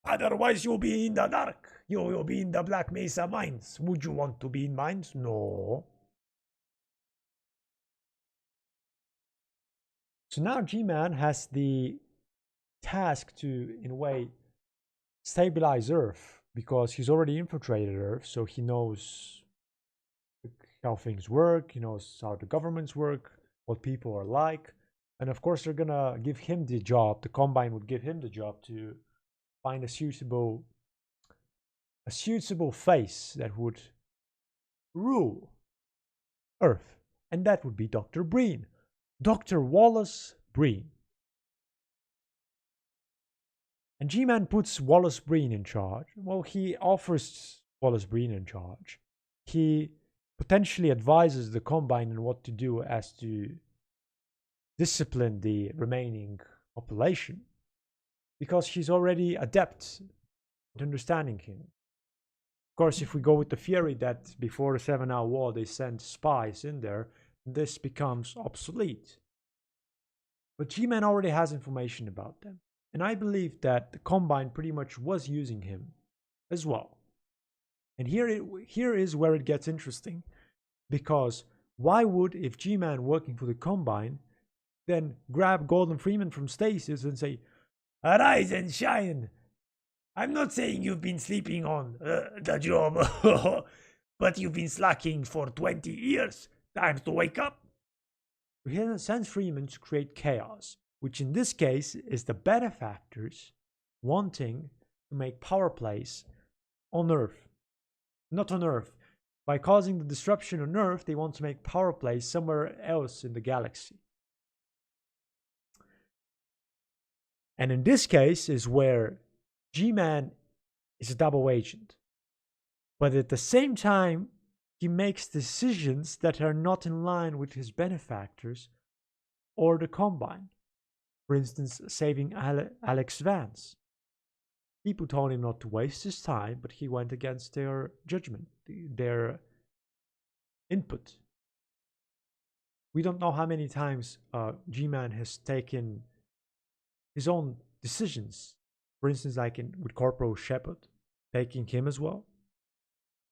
S1: Otherwise, you'll be in the dark. You will be in the Black Mesa mines. Would you want to be in mines? No. So now GMan has the task to, in a way, stabilize Earth, because he's already infiltrated Earth, so he knows how things work, he knows how the governments work, what people are like, and of course they're gonna give him the job. The Combine would give him the job to find a suitable face that would rule Earth, and that would be Dr. Breen, Dr. Wallace Breen. And G-Man puts Wallace Breen in charge. Well, he offers Wallace Breen in charge. He potentially advises the Combine on what to do as to discipline the remaining population, because he's already adept at understanding him. Of course, if we go with the theory that before the 7-hour war they sent spies in there, this becomes obsolete. But G-Man already has information about them. And I believe that the Combine pretty much was using him as well. And here is where it gets interesting. Because why would, if G-Man working for the Combine, then grab Golden Freeman from stasis and say, "Arise and shine. I'm not saying you've been sleeping on the job, but you've been slacking for 20 years. Time to wake up." He sends Freeman to create chaos, which in this case is the Benefactors wanting to make power plays on Earth. Not on Earth. By causing the disruption on Earth, they want to make power plays somewhere else in the galaxy. And in this case is where G-Man is a double agent. But at the same time, he makes decisions that are not in line with his benefactors or the Combine. For instance, saving Alex Vance. People told him not to waste his time, but he went against their judgment, their input. We don't know how many times G-Man has taken his own decisions. For instance, like with Corporal Shepard, taking him as well.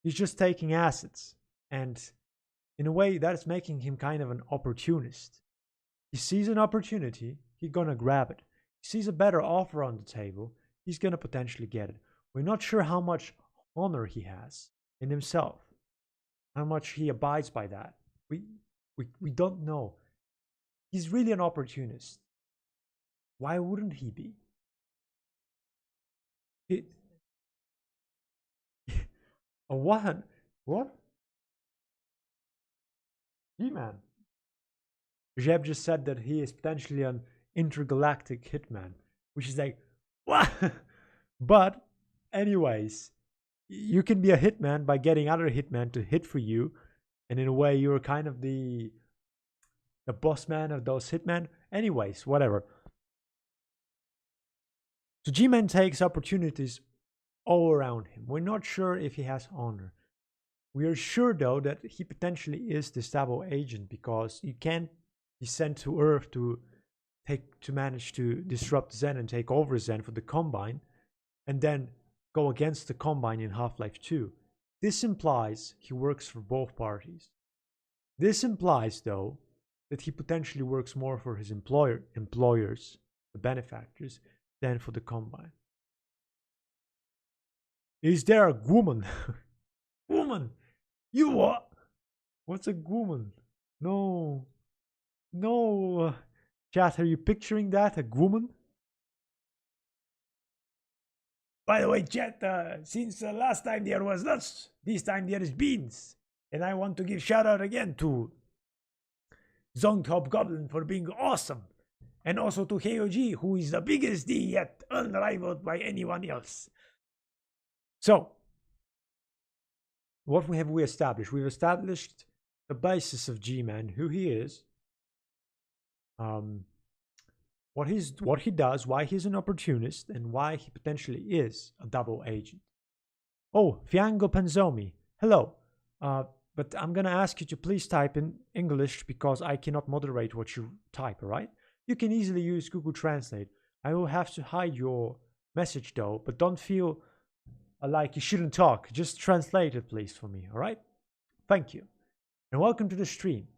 S1: He's just taking assets, and in a way that's making him kind of an opportunist. He sees an opportunity, he's gonna grab it. He sees a better offer on the table, he's gonna potentially get it. We're not sure how much honor he has in himself, how much he abides by that. We don't know. He's really an opportunist. Why wouldn't he be? What? He-Man. Jeb just said that he is potentially an intergalactic hitman, which is like, what? But, anyways, you can be a hitman by getting other hitmen to hit for you, and in a way, you're kind of the boss man of those hitmen. Anyways, whatever. So G-Man takes opportunities all around him. We're not sure if he has honor. We are sure, though, that he potentially is this double agent, because you can't be sent to Earth to manage to disrupt Zen and take over Zen for the Combine, and then go against the Combine in Half-Life 2. This implies he works for both parties. This implies, though, that he potentially works more for his employers, the Benefactors, than for the Combine. Is there a woman? Woman? You what? What's a woman? No. No. Chat, are you picturing that? A woman? By the way, chat, since last time there was nuts, this time there is beans. And I want to give shout out again to Zongtop Goblin for being awesome. And also to KOG, who is the biggest D yet unrivaled by anyone else. So, what have we established? We've established the basis of GMan, who he is, what he does, why he's an opportunist, and why he potentially is a double agent. Oh, Fiango Panzomi, hello. But I'm gonna ask you to please type in English because I cannot moderate what you type, alright? You can easily use Google Translate. I will have to hide your message though, but don't feel like you shouldn't talk. Just translate it please for me, alright? Thank you. And welcome to the stream.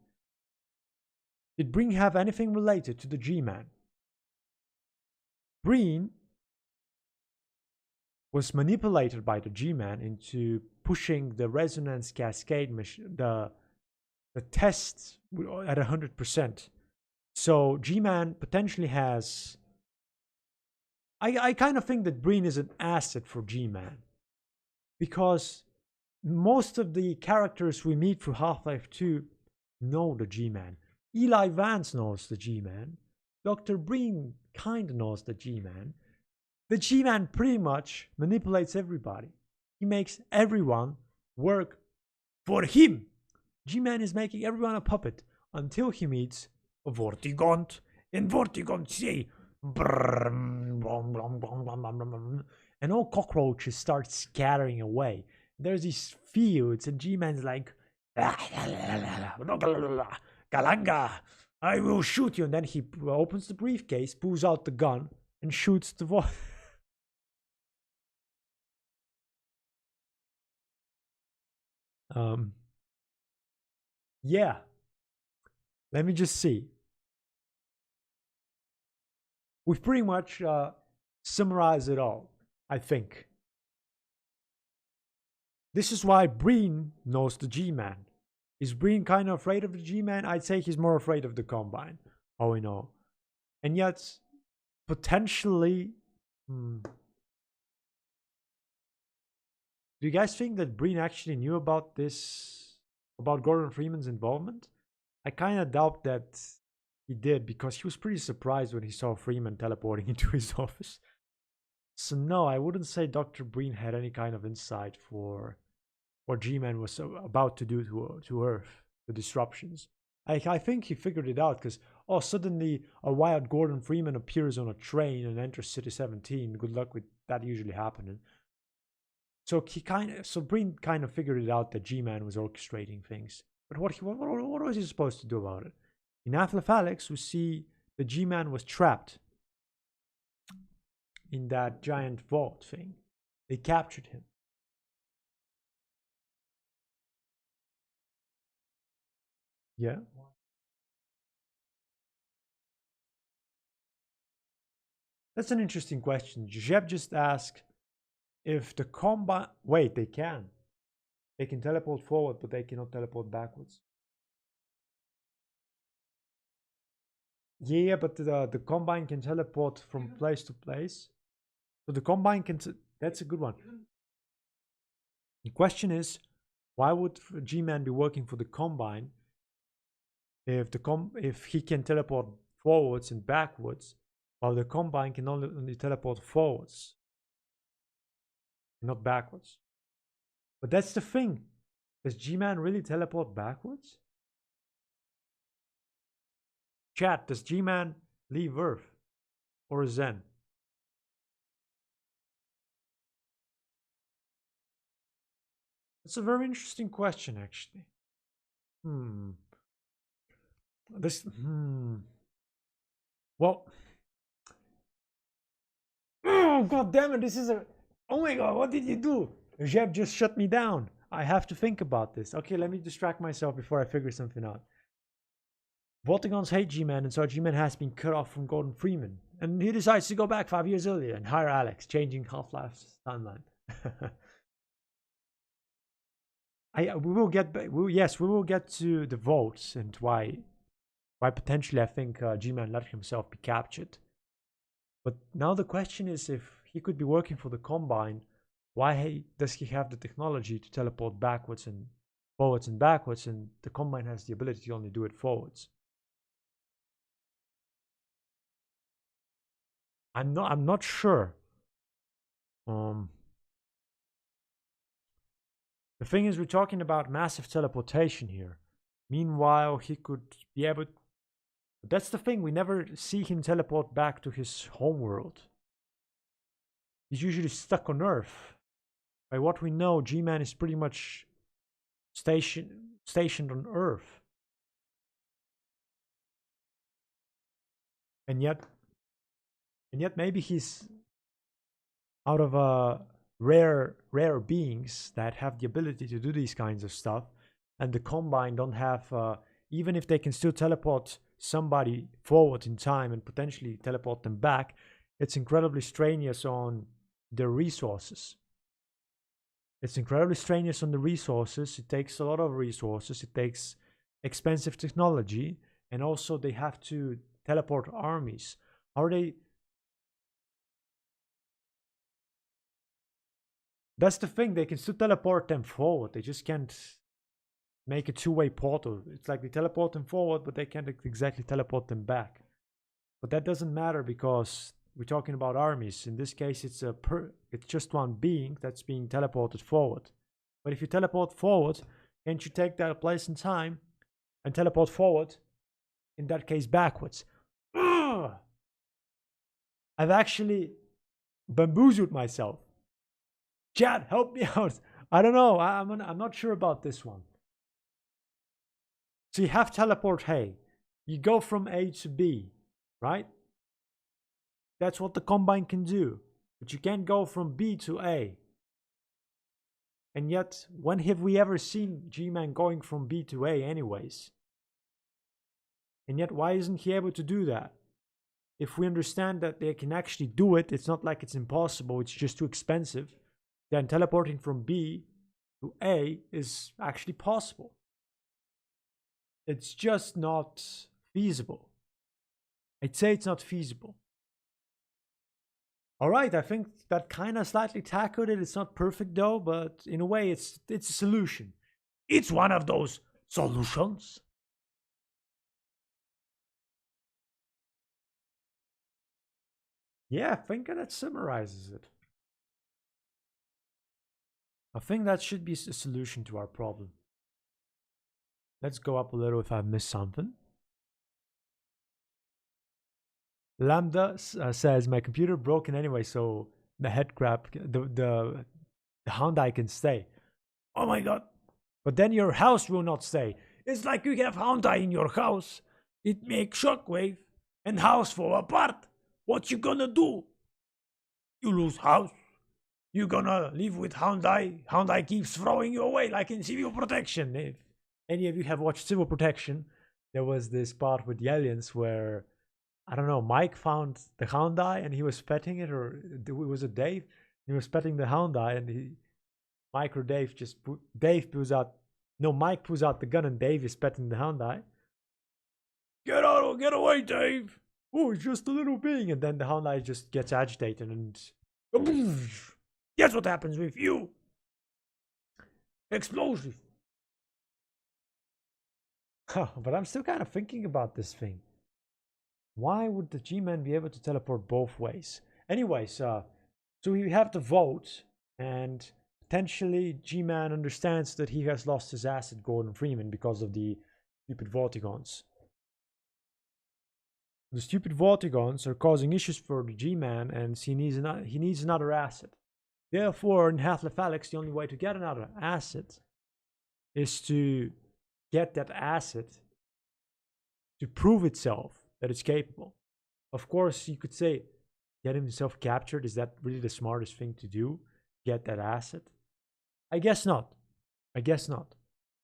S1: Did Breen have anything related to the G-Man? Breen was manipulated by the G-Man into pushing the resonance cascade machine, the tests at 100%. So G-Man potentially has... I kind of think that Breen is an asset for G-Man. Because most of the characters we meet through Half-Life 2 know the G-Man. Eli Vance knows the G-Man. Dr. Breen kind of knows the G-Man. The G-Man pretty much manipulates everybody. He makes everyone work for him. G-Man is making everyone a puppet until he meets Vortigaunt, and Vortigaunt say, and all cockroaches start scattering away. There's these fields, and G-Man's like, Galanga, I will shoot you. And then he opens the briefcase, pulls out the gun, and shoots the voice. Yeah. Let me just see. We've pretty much summarized it all, I think. This is why Breen knows the G-Man. Is Breen kind of afraid of the G-Man? I'd say he's more afraid of the Combine. All we know. And yet, potentially... Do you guys think that Breen actually knew about this? About Gordon Freeman's involvement? I kind of doubt that he did, because he was pretty surprised when he saw Freeman teleporting into his office. So no, I wouldn't say Dr. Breen had any kind of insight for what G-Man was about to do to Earth, the disruptions. I think he figured it out because, oh, suddenly a wild Gordon Freeman appears on a train and enters City 17. Good luck with that usually happening. So Breen kind of figured it out that G-Man was orchestrating things. But what was he supposed to do about it? In Half-Life Alyx, we see the G-Man was trapped in that giant vault thing. They captured him. Yeah. That's an interesting question. Jeb just asked if the Combine... Wait, they can. They can teleport forward, but they cannot teleport backwards. Yeah, but the Combine can teleport from place to place. So the Combine can... That's a good one. The question is, why would G-Man be working for the Combine if he can teleport forwards and backwards, while the Combine can only teleport forwards, not backwards? But that's the thing. Does G-Man really teleport backwards? Chat, does G-Man leave Earth or Zen? It's a very interesting question, actually. Well, oh god damn it! This is a... Oh my god! What did you do? Jeb just shut me down. I have to think about this. Okay, let me distract myself before I figure something out. Vortigons hate GMan, and so GMan has been cut off from Gordon Freeman. And he decides to go back 5 years earlier and hire Alex, changing Half-Life's timeline. We will get to the votes and why potentially I think GMan let himself be captured. But now the question is, if he could be working for the Combine, why does he have the technology to teleport backwards and forwards and backwards, and the Combine has the ability to only do it forwards? I'm not sure. The thing is, we're talking about massive teleportation here. Meanwhile, he could be able. That's the thing. We never see him teleport back to his homeworld. He's usually stuck on Earth. By what we know, GMan is pretty much stationed on Earth. And yet maybe he's out of rare beings that have the ability to do these kinds of stuff, and the Combine don't have, even if they can still teleport somebody forward in time and potentially teleport them back, it's incredibly strenuous on their resources. It's incredibly strenuous on the resources. It takes a lot of resources. It takes expensive technology, and also they have to teleport armies. How are they? That's the thing. They can still teleport them forward. They just can't make a two-way portal. It's like they teleport them forward, but they can't exactly teleport them back. But that doesn't matter because we're talking about armies. In this case, it's just one being that's being teleported forward. But if you teleport forward, can't you take that place in time and teleport forward? In that case, backwards. Ugh! I've actually bamboozled myself. Chat, help me out. I don't know. I'm not sure about this one. So you have teleport, hey. You go from A to B, right? That's what the Combine can do. But you can't go from B to A. And yet, when have we ever seen GMan going from B to A anyways? And yet, why isn't he able to do that? If we understand that they can actually do it, it's not like it's impossible, it's just too expensive, then teleporting from B to A is actually possible. It's just not feasible. I'd say it's not feasible. Alright, I think that kind of slightly tackled it. It's not perfect though, but in a way it's a solution. It's one of those solutions. Yeah, I think that summarizes it. I think that should be a solution to our problem. Let's go up a little if I've missed something. Lambda says, my computer broken anyway, so the head crab, the Hyundai can stay. Oh my god. But then your house will not stay. It's like you have Hyundai in your house. It makes shockwave and house fall apart. What you gonna do? You lose house. You gonna live with Hyundai. Hyundai keeps throwing you away like in Civil Protection. If any of you have watched Civil Protection, there was this part with the aliens where, I don't know, Mike found the Hyundai and he was petting it, or it was a Dave. He was petting the Hyundai and Mike or Dave Mike pulls out the gun and Dave is petting the Hyundai. Get away, Dave. Oh, it's just a little being. And then the Hyundai just gets agitated and guess what happens with you? Explosive. But I'm still kind of thinking about this thing. Why would the GMan be able to teleport both ways? Anyways, so we have to vote, and potentially GMan understands that he has lost his asset, Gordon Freeman, because of the stupid Vortigons. The stupid Vortigons are causing issues for the GMan, and he needs another asset. Therefore, in Half-Life Alyx, the only way to get another asset is to get that asset to prove itself that it's capable. Of course, you could say, get himself captured. Is that really the smartest thing to do? Get that asset? I guess not.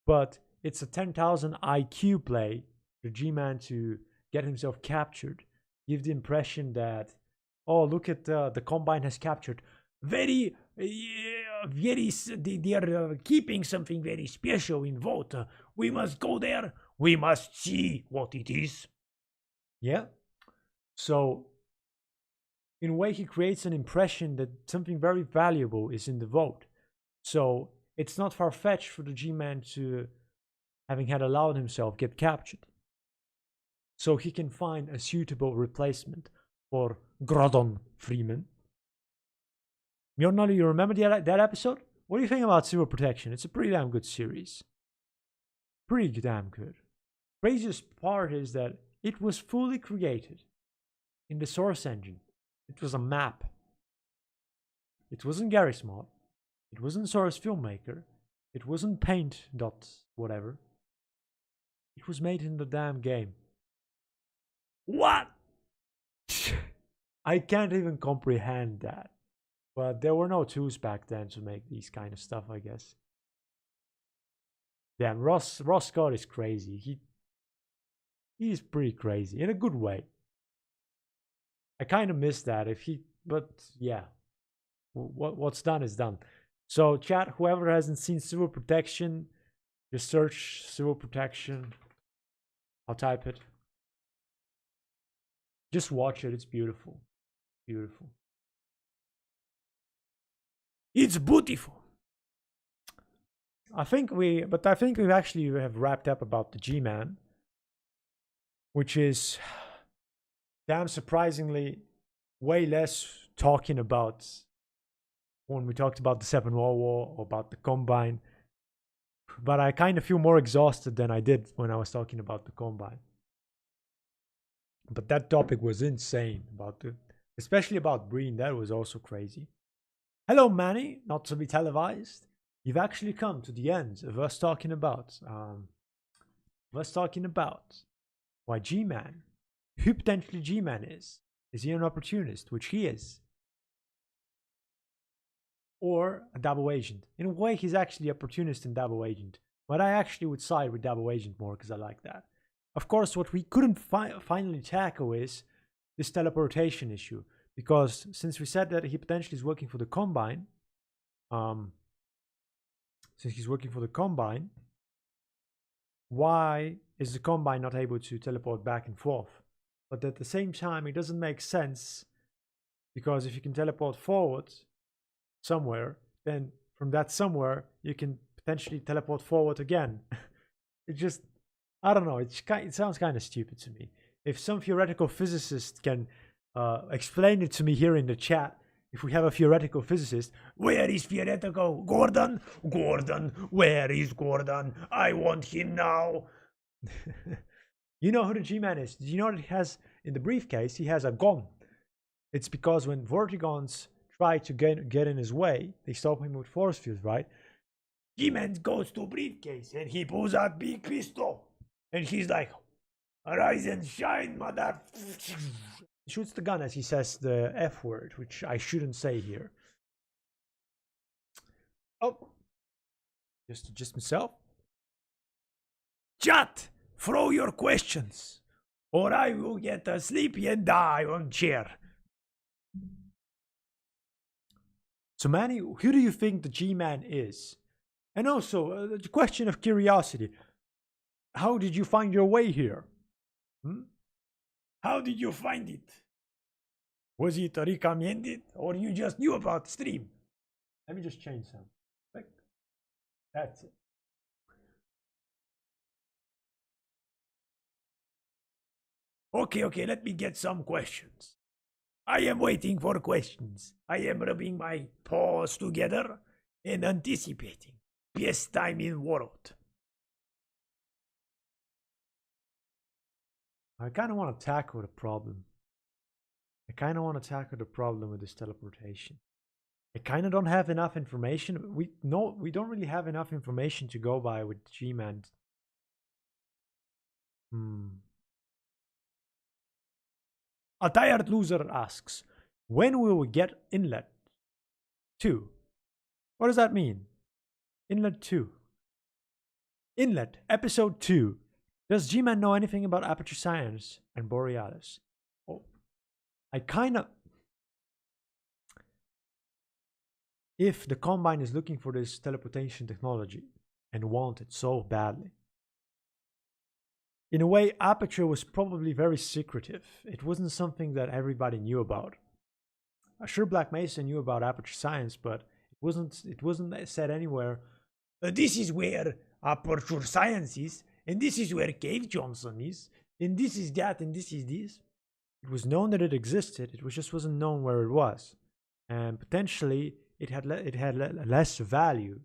S1: But it's a 10,000 IQ play the G-Man to get himself captured, give the impression that, oh, look at the Combine has captured very, they are keeping something very special in Vault. We must go there. We must see what it is. Yeah. So, in a way, he creates an impression that something very valuable is in the Vault. So, it's not far-fetched for the G-Man to, having had allowed himself, get captured. So he can find a suitable replacement for Grodon Freeman. Mjornali, you remember that episode? What do you think about Civil Protection? It's a pretty damn good series. Pretty damn good. Craziest part is that it was fully created in the Source engine. It was a map. It wasn't Garry's Mod. It wasn't Source Filmmaker. It wasn't Paint dot whatever. It was made in the damn game. What? I can't even comprehend that. But there were no tools back then to make these kind of stuff, I guess. Damn, Ross Scott is crazy. He's pretty crazy in a good way. I kind of miss that but yeah, what's done is done. So chat, whoever hasn't seen Civil Protection, just search Civil Protection. I'll type it. Just watch it. It's beautiful. Beautiful. It's beautiful. I think we actually have wrapped up about the G-Man, which is damn surprisingly way less talking about when we talked about the Seven World War or about the Combine. But I kind of feel more exhausted than I did when I was talking about the Combine. But that topic was insane, especially about Breen. That was also crazy. Hello, Manny, not to be televised. You've actually come to the end of us talking about why G-Man, who potentially G-Man is. Is he an opportunist, which he is? Or a double agent? In a way, he's actually opportunist and double agent. But I actually would side with double agent more because I like that. Of course, what we couldn't finally tackle is this teleportation issue. Because since we said that he potentially is working for the Combine, why is the Combine not able to teleport back and forth? But at the same time, it doesn't make sense, because if you can teleport forward somewhere, then from that somewhere, you can potentially teleport forward again. It just, I don't know, it sounds kind of stupid to me. If some theoretical physicist can explain it to me here in the chat, if we have a theoretical physicist, where is theoretical Gordon? Gordon, where is Gordon? I want him now. You know who the G-Man is? Did you know that he has, in the briefcase, he has a gun? It's because when Vortigons try to get in his way, they stop him with force fields, right? G-Man goes to a briefcase and he pulls out big pistol. And he's like, arise and shine, mother. Shoots the gun as he says the F word, which I shouldn't say here. Oh, just myself. Chat, throw your questions, or I will get sleepy and die on chair. So, Manny, who do you think the G-Man is? And also, the question of curiosity: how did you find your way here? How did you find it? Was it recommended, or you just knew about the stream? Let me just change some. That's it. Okay, let me get some questions. I am waiting for questions. I am rubbing my paws together and anticipating. Best time in world. I kind of want to tackle the problem. I kind of want to tackle the problem with this teleportation. I kind of don't have enough information. We don't really have enough information to go by with G-Man. A tired loser asks, when will we get Inlet 2? What does that mean? Inlet 2. Inlet, episode 2. Does GMan know anything about aperture science and Borealis? Oh, I kind of... If the Combine is looking for this teleportation technology and want it so badly, in a way, Aperture was probably very secretive. It wasn't something that everybody knew about. Sure, Black Mesa knew about Aperture Science, but it wasn't said anywhere. This is where Aperture Science is, and this is where Cave Johnson is, and this is that, and this is this. It was known that it existed. It just wasn't known where it was, and potentially it had less value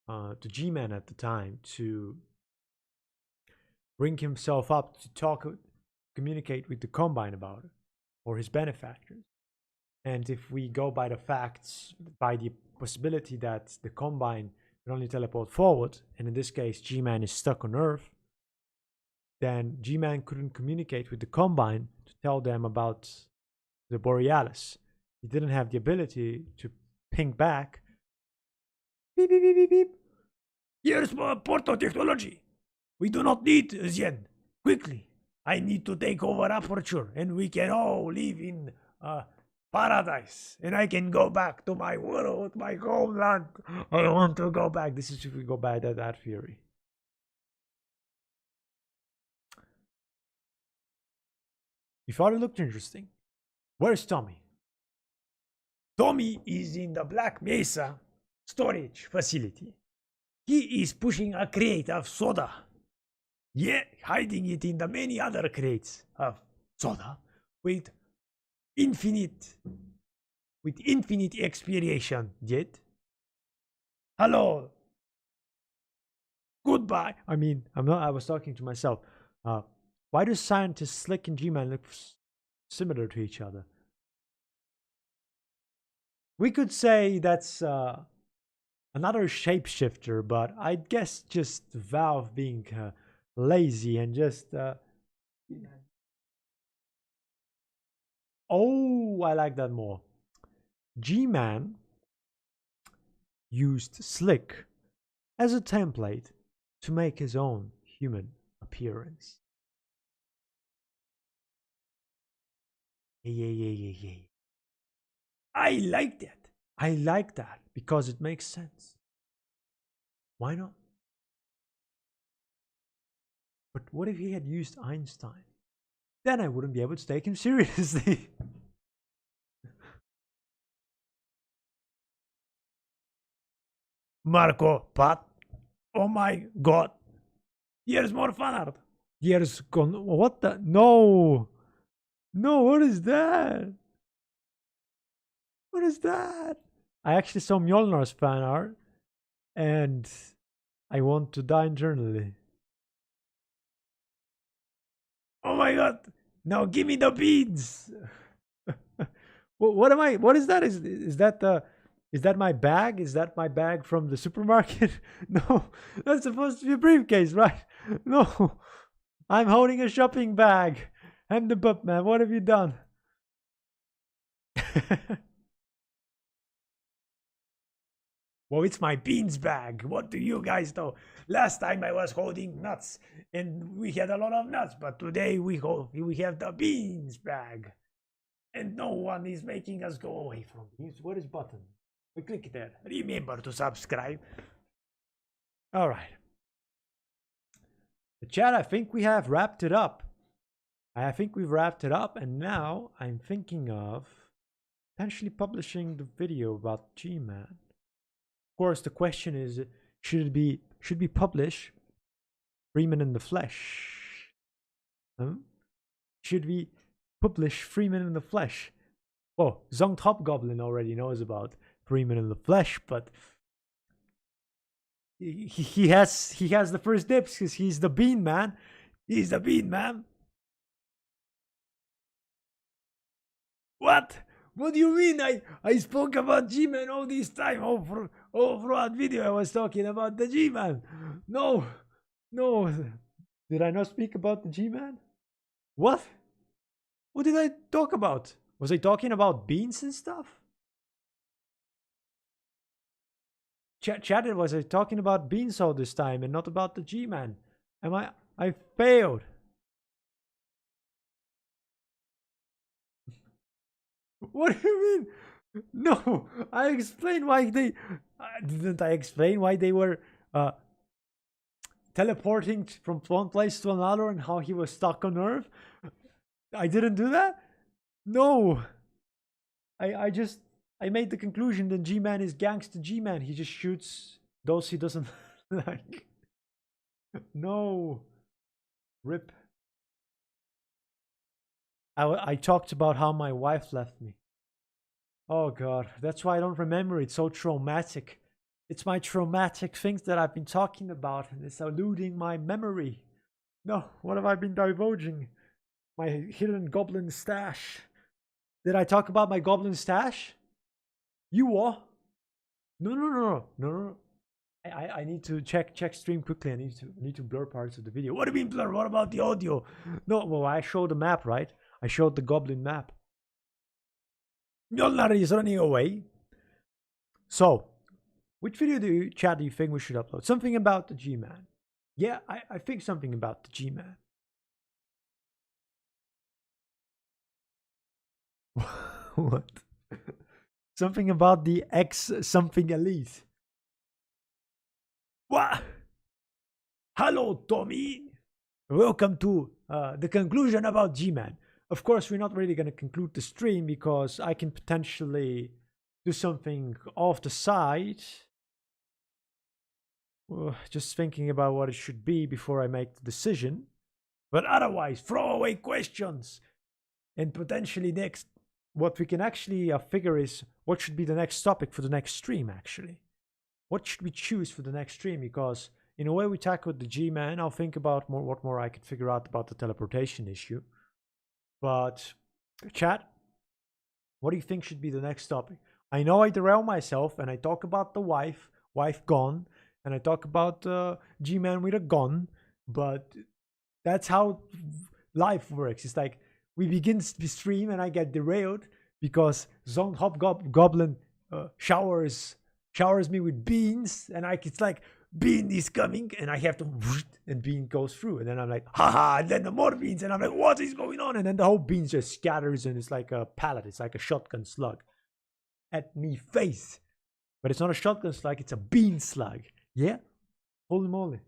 S1: to GMan at the time to bring himself up to communicate with the Combine about it, or his benefactors. And if we go by the facts, by the possibility that the Combine can only teleport forward, and in this case GMan is stuck on Earth, then GMan couldn't communicate with the Combine to tell them about the Borealis. He didn't have the ability to ping back. Beep, beep, beep, beep, beep. Here's my portal technology. We do not need Zen. Quickly, I need to take over Aperture, and we can all live in paradise. And I can go back to my world, my homeland. I want to go back. This is if we go by that theory. He thought it looked interesting. Where's Tommy? Tommy is in the Black Mesa storage facility. He is pushing a crate of soda. Yeah, hiding it in the many other crates of soda with infinite expiration date. Hello. Goodbye. I mean, I was talking to myself. Why do scientists Slick and GMan look similar to each other? We could say that's another shapeshifter, but I guess just Valve being lazy and just oh, I like that more. GMan used Slick as a template to make his own human appearance. Yeah. I like that. I like that because it makes sense. Why not? But what if he had used Einstein? Then I wouldn't be able to take him seriously. Marco, Pat. Oh my god. Here's more fan art. Here's what the? No. No, what is that? What is that? I actually saw Mjolnir's fan art, and I want to die internally. Oh my god! Now give me the beads. What am I? What is that? Is that my bag? Is that my bag from the supermarket? No, that's supposed to be a briefcase, right? No, I'm holding a shopping bag. I'm the butt man. What have you done? Well, it's my beans bag. What do you guys know? Last time I was holding nuts, and we had a lot of nuts, but today we have the beans bag, and no one is making us go away from it. What is button? We click there. Remember to subscribe. All right. The chat, I think we have wrapped it up. I think we've wrapped it up, and now I'm thinking of potentially publishing the video about GMan. Of course, the question is, should we publish Freeman in the flesh? Should we publish Freeman in the flesh? Well, Zonged Hobgoblin already knows about Freeman in the flesh, but he has the first dips because he's the bean man. He's the bean man. What? What do you mean? I spoke about GMan all this time. All throughout video I was talking about the GMan. No. Did I not speak about the GMan? What? What did I talk about? Was I talking about beans and stuff? Chatted, was I talking about beans all this time and not about the GMan? Am I? I failed. What do you mean? No, I explained why they. Didn't I explain why they were teleporting from one place to another and how he was stuck on Earth? I didn't do that? No. I made the conclusion that GMan is gangster GMan. He just shoots those he doesn't like. No. Rip. I talked about how my wife left me. Oh god, that's why I don't remember. It's so traumatic. It's my traumatic things that I've been talking about, and it's eluding my memory. No, what have I been divulging? My hidden goblin stash. Did I talk about my goblin stash? You what? No. I need to check stream quickly. I need to blur parts of the video. What do you mean blur? What about the audio? No, well, I showed the map, right? I showed the goblin map. Mjolnir is running away. So, which video do you think we should upload? Something about the GMan. Yeah, I think something about the GMan. What? Something about the X something elite. What? Hello, Tommy. Welcome to the conclusion about GMan. Of course, we're not really going to conclude the stream because I can potentially do something off the side. Just thinking about what it should be before I make the decision. But otherwise, throw away questions. And potentially next, what we can actually figure is what should be the next topic for the next stream, actually. What should we choose for the next stream? Because in a way we tackled the GMan, I'll think about what more I could figure out about the teleportation issue. But chat, what do you think should be the next topic? I know I derail myself and I talk about the wife gone, and I talk about GMan with a gun, but that's how life works. It's like we begin the stream and I get derailed because Zone Hobgoblin showers me with beans, and it's like bean is coming and I have to and bean goes through, and then I'm like haha, and then the more beans, and I'm like what is going on, and then the whole beans just scatters and it's like a pallet, it's like a shotgun slug at me face. But it's not a shotgun slug, it's a bean slug. Yeah, holy moly.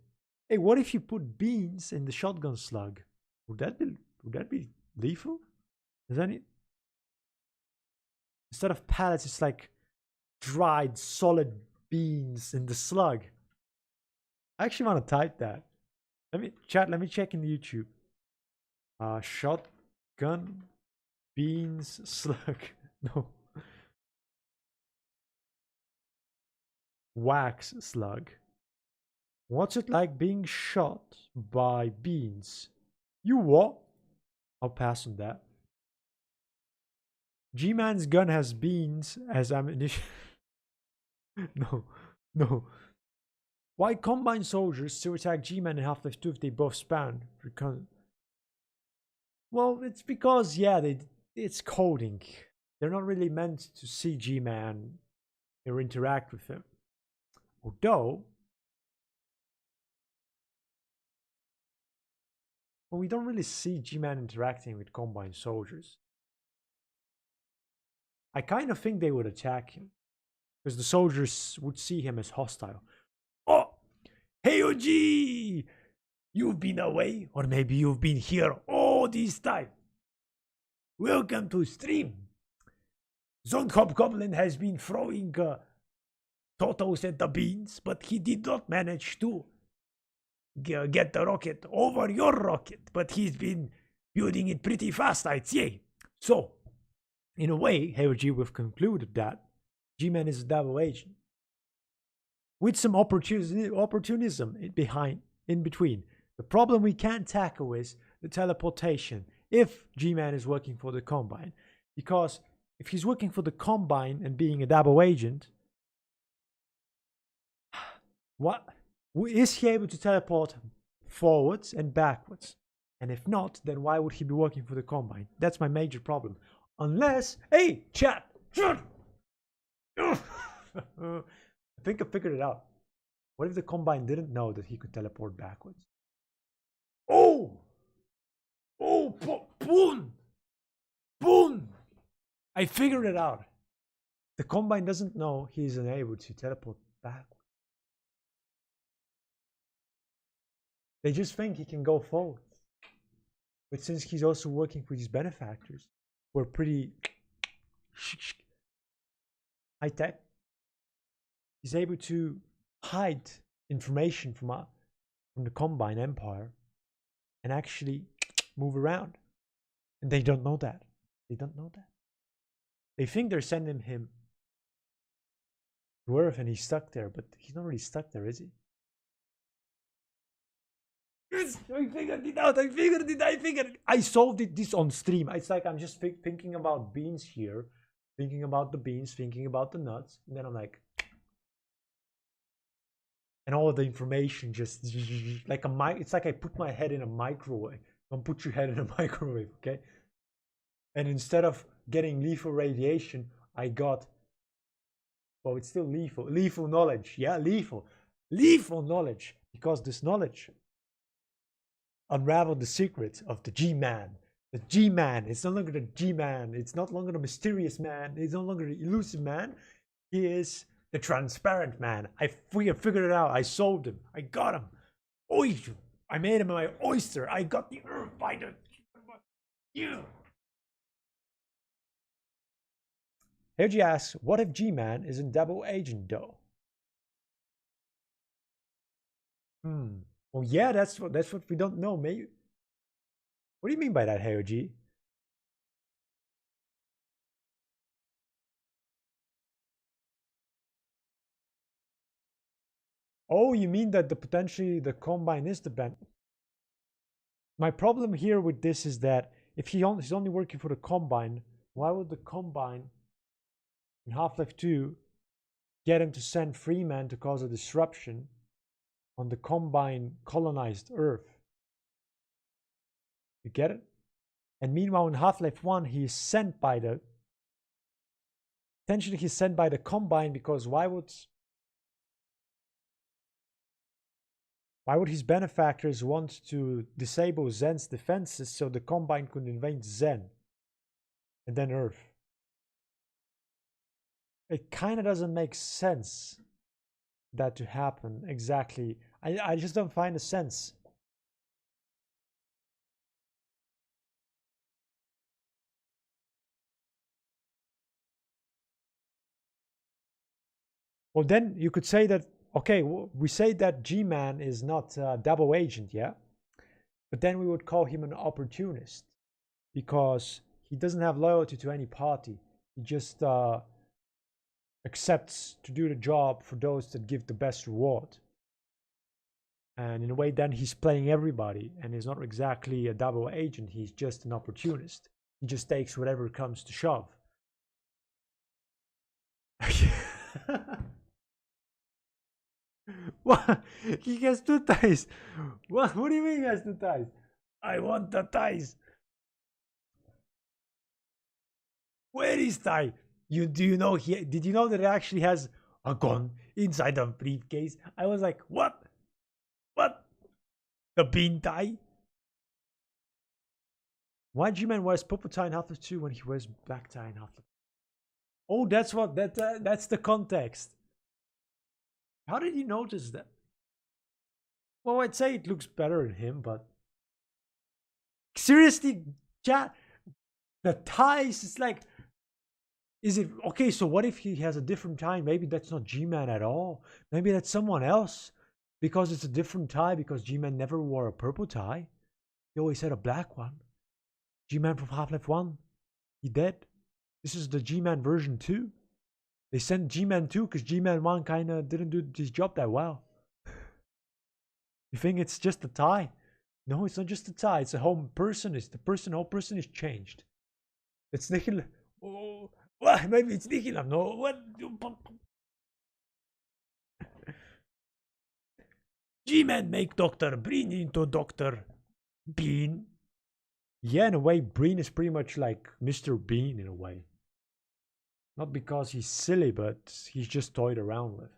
S1: Hey, what if you put beans in the shotgun slug? Would that be lethal? Is that it? Instead of pallets, it's like dried solid beans in the slug. I actually want to type that. Let me check in the YouTube. Shotgun beans slug. No. Wax slug. What's it like being shot by beans? You what? I'll pass on that. GMan's gun has beans as ammunition. No. Why combine soldiers still attack GMan in Half-Life 2 if they both spawn? Well, it's because, yeah, it's coding. They're not really meant to see GMan or interact with him. Although, well, we don't really see GMan interacting with combine soldiers. I kind of think they would attack him because the soldiers would see him as hostile. Oh, hey OG! You've been away, or maybe you've been here all this time. Welcome to stream. Zone Hobgoblin has been throwing totals at the beans, but he did not manage to get the rocket over your rocket. But he's been building it pretty fast, I'd say. So, in a way, HOG, we've concluded that GMan is a double agent with some opportunism in between. The problem we can't tackle is the teleportation if GMan is working for the Combine. Because if he's working for the Combine and being a double agent, what is he able to teleport forwards and backwards? And if not, then why would he be working for the Combine? That's my major problem. Unless, hey, chat, I think I figured it out. What if the Combine didn't know that he could teleport backwards? boom, boom. I figured it out. The Combine doesn't know he's unable to teleport back. They just think he can go forward. But since he's also working for these benefactors, who are pretty high tech, he's able to hide information from the Combine Empire and actually move around. And they don't know that. They don't know that. They think they're sending him to Earth and he's stuck there, but he's not really stuck there, is he? Yes, I figured it out. I figured it. I solved this on stream. It's like I'm just thinking about beans here, thinking about the beans, thinking about the nuts, and then I'm like, and all of the information just like it's like I put my head in a microwave. Don't put your head in a microwave, okay? And instead of getting lethal radiation, I got, well, it's still lethal. Lethal knowledge. Yeah, lethal. Lethal knowledge. Because this knowledge unraveled the secret of the G-Man. The G-Man. It's no longer the G-Man. It's not longer the mysterious man. It's no longer the elusive man. He is the transparent man. I figured it out. I solved him. I got him. Oyster. I made him my oyster. I got the earth by the... Yeah. Hereji asks, what if G-Man is a double agent though? Well, yeah, that's what we don't know. Maybe. What do you mean by that, Heoji? Oh, you mean that potentially the Combine is the band? My problem here with this is that if he's only working for the Combine, why would the Combine in Half-Life 2 get him to send Freeman to cause a disruption on the Combine colonized Earth? You get it? And meanwhile in Half-Life 1 he is sent by the... Potentially he's sent by the Combine because why would his benefactors want to disable Zen's defenses so the Combine could invade Zen and then Earth? It kind of doesn't make sense that to happen exactly. I just don't find a sense. Well, then you could say that, okay, we say that G-Man is not a double agent, yeah? But then we would call him an opportunist because he doesn't have loyalty to any party. He just accepts to do the job for those that give the best reward. And in a way, then he's playing everybody and he's not exactly a double agent. He's just an opportunist. He just takes whatever comes to shove. What? He has 2 ties. What do you mean he has 2 ties? I want the ties. Where is tie? Did you know that it actually has a gun inside the briefcase? I was like, what? What? The bean tie? Why G-Man wears purple tie in Half-Life 2 when he wears black tie in Half-Life? Oh, that's what that's the context. How did you notice that? Well, I'd say it looks better in him, but seriously, chat, the ties, it's like, is it okay? So what if he has a different tie? Maybe that's not G-Man at all. Maybe that's someone else because it's a different tie. Because G-Man never wore a purple tie; he always had a black one. G-Man from Half-Life 1, he dead. This is the G-Man version 2. They sent G-Man 2 because G-Man 1 kind of didn't do his job that well. You think it's just a tie? No, it's not just a tie. It's a whole person. It's the whole person is changed. It's Nikhil. Oh, well, maybe it's Nikhil. No, what? G-Man make Dr. Breen into Dr. Bean. Yeah, in a way, Breen is pretty much like Mr. Bean in a way. Not because he's silly, but he's just toyed around with.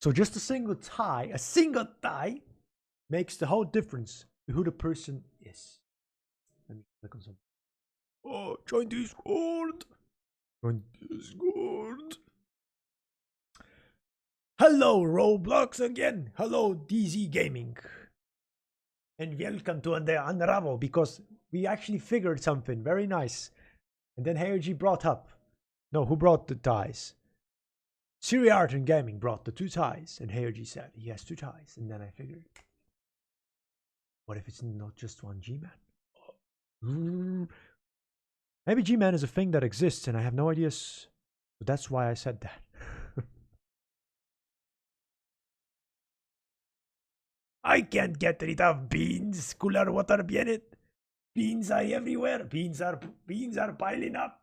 S1: So just a single tie, makes the whole difference to who the person is. Let me click on something. Oh, join Discord. Join Discord. Hello, Roblox again. Hello, DZ Gaming. And welcome to Unravel, because we actually figured something very nice. And then Heiji brought up. No, who brought the ties? Siri Art and Gaming brought the 2 ties. And Heiji said he has 2 ties. And then I figured, what if it's not just one GMan? Maybe GMan is a thing that exists and I have no ideas. But that's why I said that. I can't get rid of beans. Cooler water, bien. Beans are everywhere. Beans are piling up.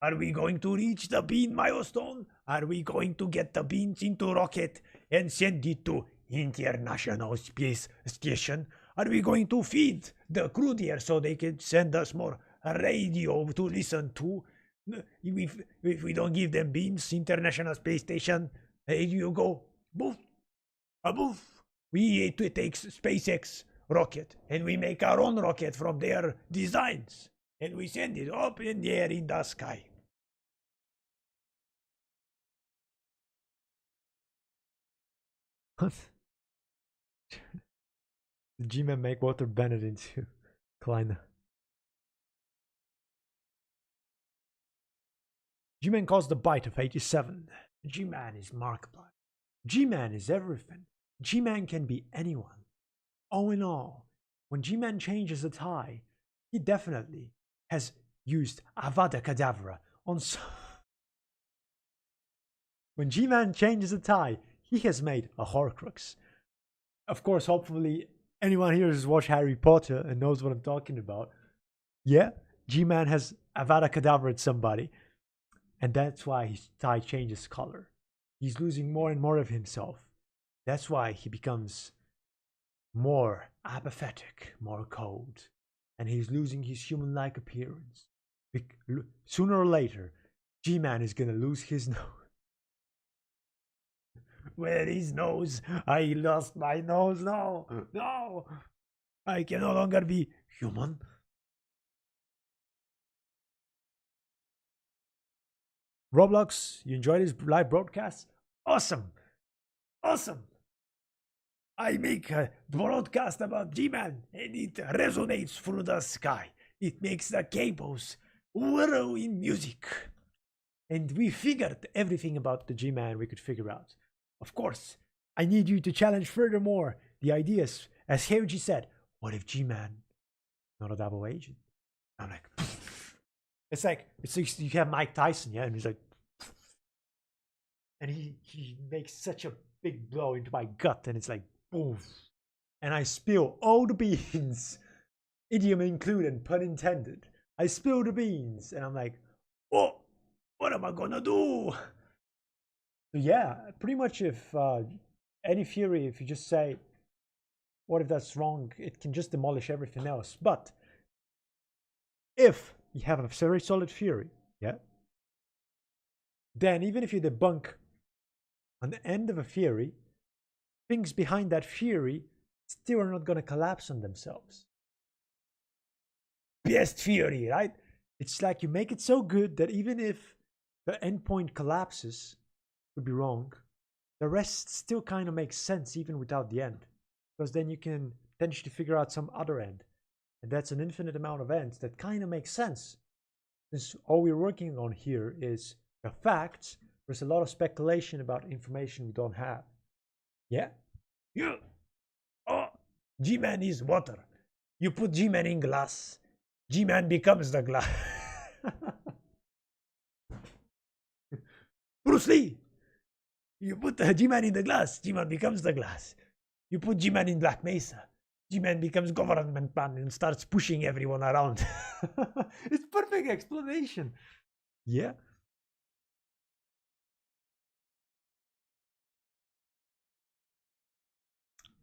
S1: Are we going to reach the bean milestone? Are we going to get the beans into rocket and send it to International Space Station? Are we going to feed the crew there so they can send us more radio to listen to? If we don't give them beans, International Space Station, you go, boof, a boof. We take SpaceX rocket and we make our own rocket from their designs and we send it up in the air in the sky. What? Did G-Man make Walter Bennett into Kleiner? G-Man caused the bite of 87. G-Man is Markiplier. G-Man is everything. G-Man can be anyone. All in all, when G-Man changes a tie, he definitely has used Avada Kedavra on When G-Man changes a tie, he has made a Horcrux. Of course, hopefully anyone here has watched Harry Potter and knows what I'm talking about. Yeah, G-Man has Avada Kedavra somebody, and that's why his tie changes color. He's losing more and more of himself. That's why he becomes more apathetic, more cold, and he's losing his human-like appearance. Sooner or later, G-Man is gonna lose his nose. Where is nose? I lost my nose. No, no, I can no longer be human. Roblox, you enjoyed this live broadcast? Awesome, awesome. I make a broadcast about G-Man and it resonates through the sky. It makes the cables whirl in music. And we figured everything about the G-Man we could figure out. Of course, I need you to challenge furthermore the ideas. As Heiji said, what if G-Man not a double agent? I'm like, it's like you have Mike Tyson, yeah, and he's like, and he makes such a big blow into my gut, and it's like, boom, and I spill all the beans, idiom included, pun intended. I spill the beans, and I'm like, oh, what am I gonna do? So yeah, pretty much if any theory, if you just say, what if that's wrong, it can just demolish everything else. But if you have a very solid theory, yeah, then even if you debunk on the end of a theory, things behind that theory still are not going to collapse on themselves. Best theory, right? It's like you make it so good that even if the endpoint collapses, could be wrong, the rest still kind of makes sense even without the end, because then you can potentially figure out some other end, and that's an infinite amount of ends that kind of makes sense. Since all we're working on here is the facts, there's a lot of speculation about information we don't have. Yeah? Yeah. Oh, G-Man is water. You put G-Man in glass, G-Man becomes the glass. Bruce Lee. You put G-Man in the glass, G-Man becomes the glass. You put G-Man in Black Mesa, G-Man becomes government man and starts pushing everyone around. It's perfect explanation. Yeah.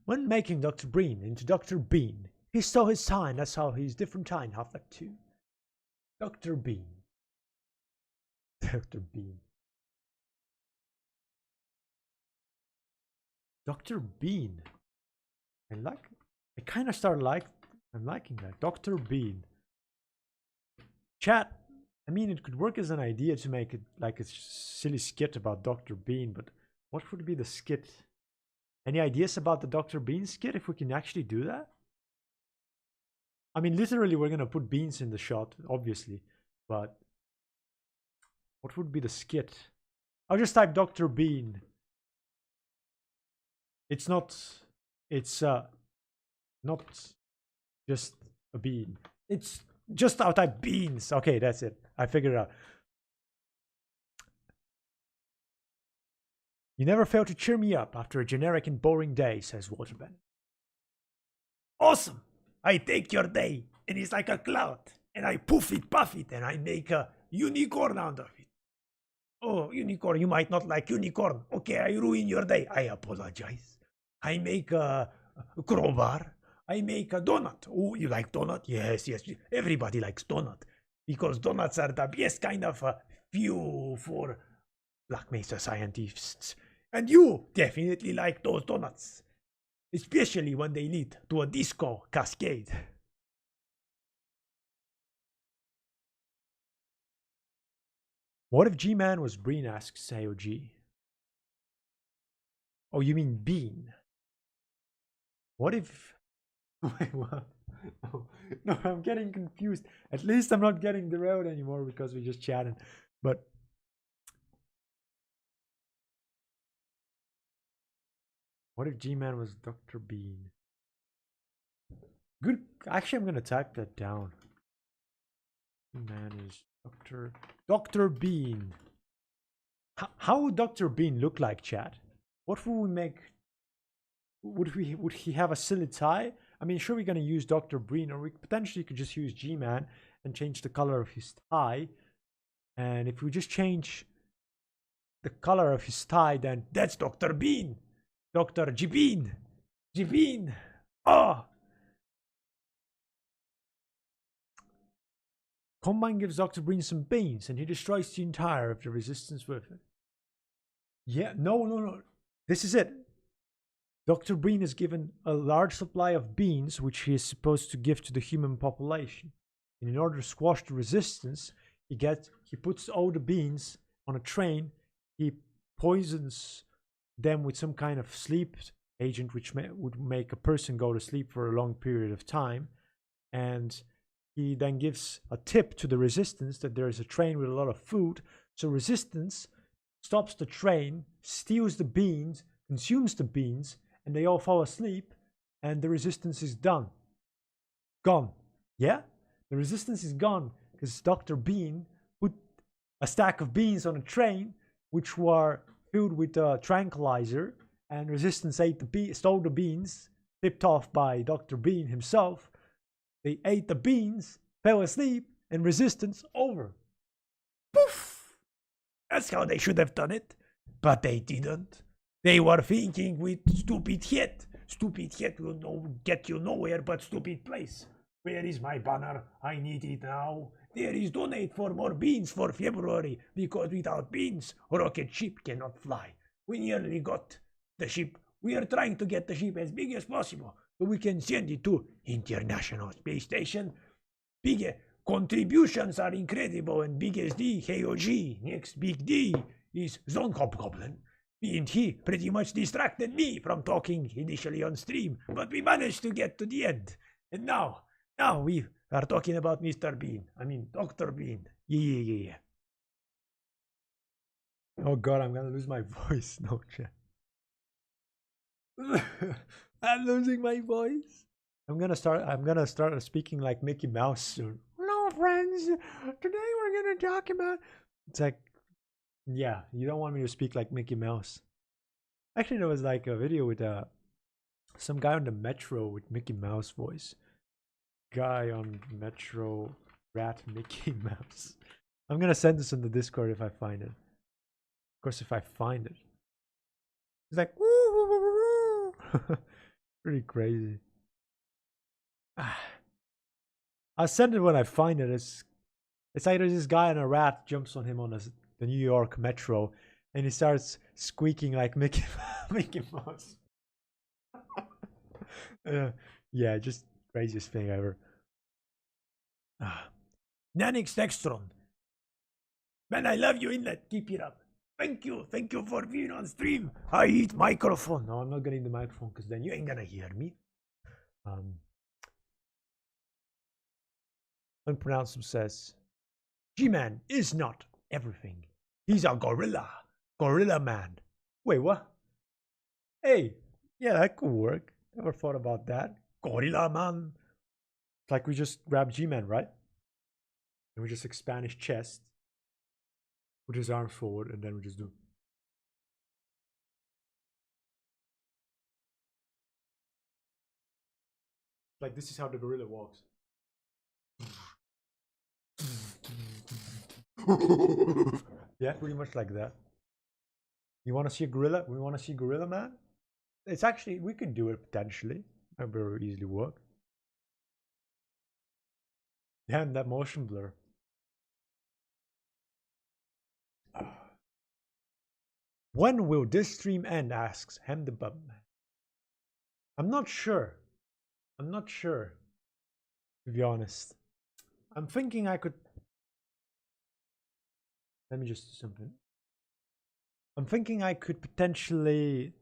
S1: When making Dr. Breen into Dr. Bean, he saw his sign. That's how he's different time, Half-Life 2. Dr. Bean. Dr. Bean. Dr. Bean. I kind of started I'm liking that. Dr. Bean. Chat. I mean, it could work as an idea to make it like a silly skit about Dr. Bean, but what would be the skit? Any ideas about the Dr. Bean skit if we can actually do that? I mean, literally, we're gonna put beans in the shot, obviously, but what would be the skit? I'll just type Dr. Bean. It's not just a bean. It's just I'll type beans. Okay, that's it. I figured it out. You never fail to cheer me up after a generic and boring day, says Waterman. Awesome! I take your day, and it's like a cloud, and I poof it, puff it, and I make a unicorn out of it. Oh, unicorn, you might not like unicorn. Okay, I ruin your day. I apologize. I make a crowbar. I make a donut. Oh, you like donut? Yes, yes. Everybody likes donut. Because donuts are the best kind of fuel for Black Mesa scientists. And you definitely like those donuts. Especially when they lead to a disco cascade. What if G-Man was Breen, asks AOG. Oh, you mean Bean? What if... Wait, what? No, I'm getting confused. At least I'm not getting derailed anymore because we're just chatting. But... what if G-Man was Dr. Bean? Good. Actually, I'm going to type that down. G-Man is Dr. Bean. How would Dr. Bean look like, chat? What would we make? Would he have a silly tie? I mean, sure, we're going to use Dr. Bean, or we potentially could just use G-Man and change the color of his tie. And if we just change the color of his tie, then that's Dr. Bean. Dr. G-Bean. G-Bean. Oh. Combine gives Dr. Bean some beans and he destroys the entire of the resistance with it. Yeah, no. This is it. Dr. Bean is given a large supply of beans, which he is supposed to give to the human population. And in order to squash the resistance, he puts all the beans on a train. He poisons them with some kind of sleep agent, which would make a person go to sleep for a long period of time. And he then gives a tip to the resistance that there is a train with a lot of food. So resistance stops the train, steals the beans, consumes the beans, and they all fall asleep, and the resistance is gone. Yeah? The resistance is gone because Dr. Bean put a stack of beans on a train, which were filled with a tranquilizer, and resistance stole the beans, tipped off by Dr. Bean himself. They ate the beans, fell asleep, and resistance over. Poof! That's how they should have done it. But they didn't. They were thinking with stupid head. Stupid head will get you nowhere but stupid place. Where is my banner? I need it now. There is donate for more beans for February, because without beans, rocket ship cannot fly. We nearly got the ship. We are trying to get the ship as big as possible, so we can send it to International Space Station. Big contributions are incredible, and biggest D, KOG. Next big D is Zone Hobgoblin. And he pretty much distracted me from talking initially on stream, but we managed to get to the end. And now we are talking about Mr. Bean. I mean, Dr. Bean. Yeah. Oh god, I'm gonna lose my voice. No, chat. I'm losing my voice. I'm gonna start speaking like Mickey Mouse soon. Hello, friends. Today we're gonna talk about. It's like, yeah, you don't want me to speak like Mickey Mouse. Actually, there was like a video with some guy on the metro with Mickey Mouse voice. Guy on metro, rat Mickey Mouse. I'm gonna send this on the Discord if I find it. Of course, if I find it. It's like, pretty crazy. I'll send it when I find it. It's like there's this guy and a rat jumps on him on the New York metro, and he starts squeaking like Mickey Mouse. Yeah, just craziest thing ever. Nanix Dextron. Man, I love you, Inlet. Keep it up. Thank you. Thank you for being on stream. I eat microphone. No, I'm not gonna eat the microphone because then you ain't gonna hear me. Unpronounceable says, GMan is not everything. He's a gorilla. Gorilla man. Wait, what? Hey, yeah, that could work. Never thought about that. Gorilla man. It's like we just grab GMan, right? And we just expand his chest. Put his arms forward, and then we just do. Like, this is how the gorilla walks. Yeah, pretty much like that. You want to see a gorilla? We want to see Gorilla Man? It's actually, we could do it potentially. That would very easily work. Damn, that motion blur. When will this stream end? Asks Hem the Bub Man. I'm not sure. I'm not sure, to be honest. I'm thinking I could. Let me just do something. I'm thinking I could potentially,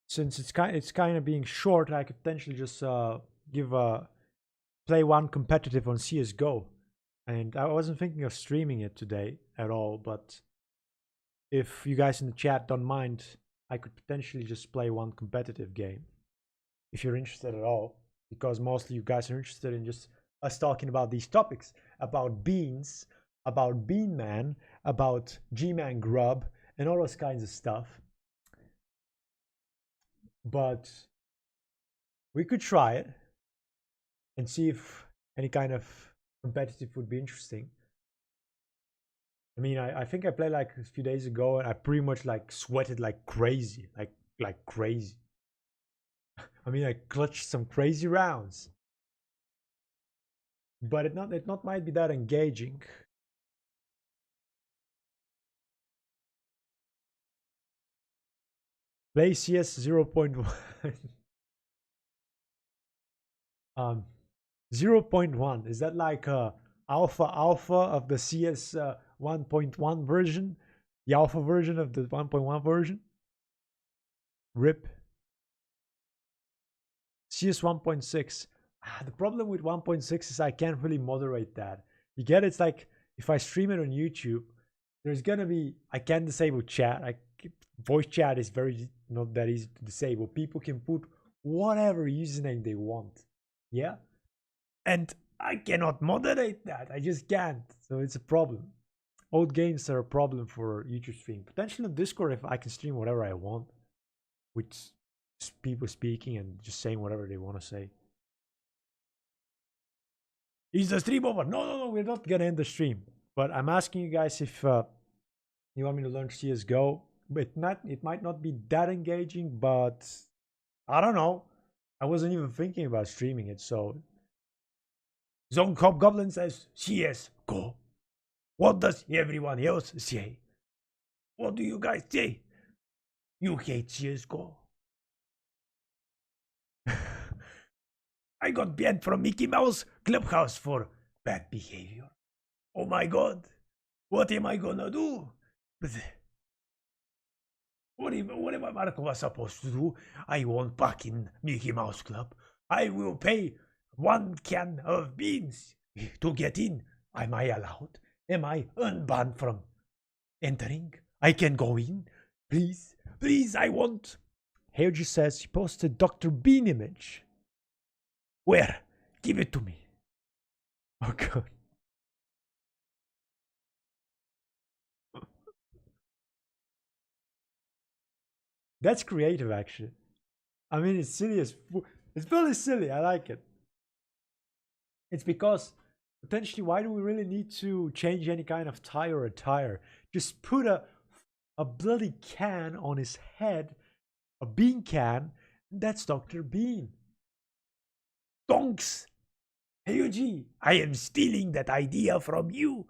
S1: since it's kind of being short, I could potentially just play one competitive on CS:GO. And I wasn't thinking of streaming it today at all, but if you guys in the chat don't mind, I could potentially just play one competitive game if you're interested at all, because mostly you guys are interested in just us talking about these topics, about beans, about Bean Man, about GMan Grub, and all those kinds of stuff. But we could try it and see if any kind of competitive would be interesting. I mean, I think I played like a few days ago, and I pretty much like sweated like crazy, like crazy. I mean, I clutched some crazy rounds, but it not might be that engaging. Play CS 0.1. 0.1, is that like alpha of the CS 1.1 version, the alpha version of the 1.1 version? RIP. CS 1.6. The problem with 1.6 is I can't really moderate that. You get it? It's like if I stream it on YouTube, there's gonna be, I can't disable chat. Voice chat is very not that easy to disable. People can put whatever username they want. Yeah, and I cannot moderate that. I just can't. So it's a problem. Old games are a problem for YouTube stream. Potentially on Discord, if I can stream whatever I want, with people speaking and just saying whatever they want to say. Is the stream over? No, we're not gonna end the stream. But I'm asking you guys if you want me to learn CS:GO. It might not be that engaging, but I don't know. I wasn't even thinking about streaming it, so. Zone Cop Goblin says CS:GO. What does everyone else say? What do you guys say? You hate CS:GO. I got banned from Mickey Mouse Clubhouse for bad behavior. Oh my god. What am I gonna do? What am I Marco supposed to do? I won't back in Mickey Mouse Club. I will pay 1 can of beans to get in. Am I allowed? Am I unbanned from entering? I can go in. Please, please, I want. Heiji says he posted Dr. Bean image. Where? Give it to me. Oh god. That's creative, actually. I mean, it's silly as it's really silly. I like it. It's because potentially, why do we really need to change any kind of tie or attire? Just put a bloody can on his head, a bean can. That's Dr. Bean. Donks! Hey, Yuji, I am stealing that idea from you.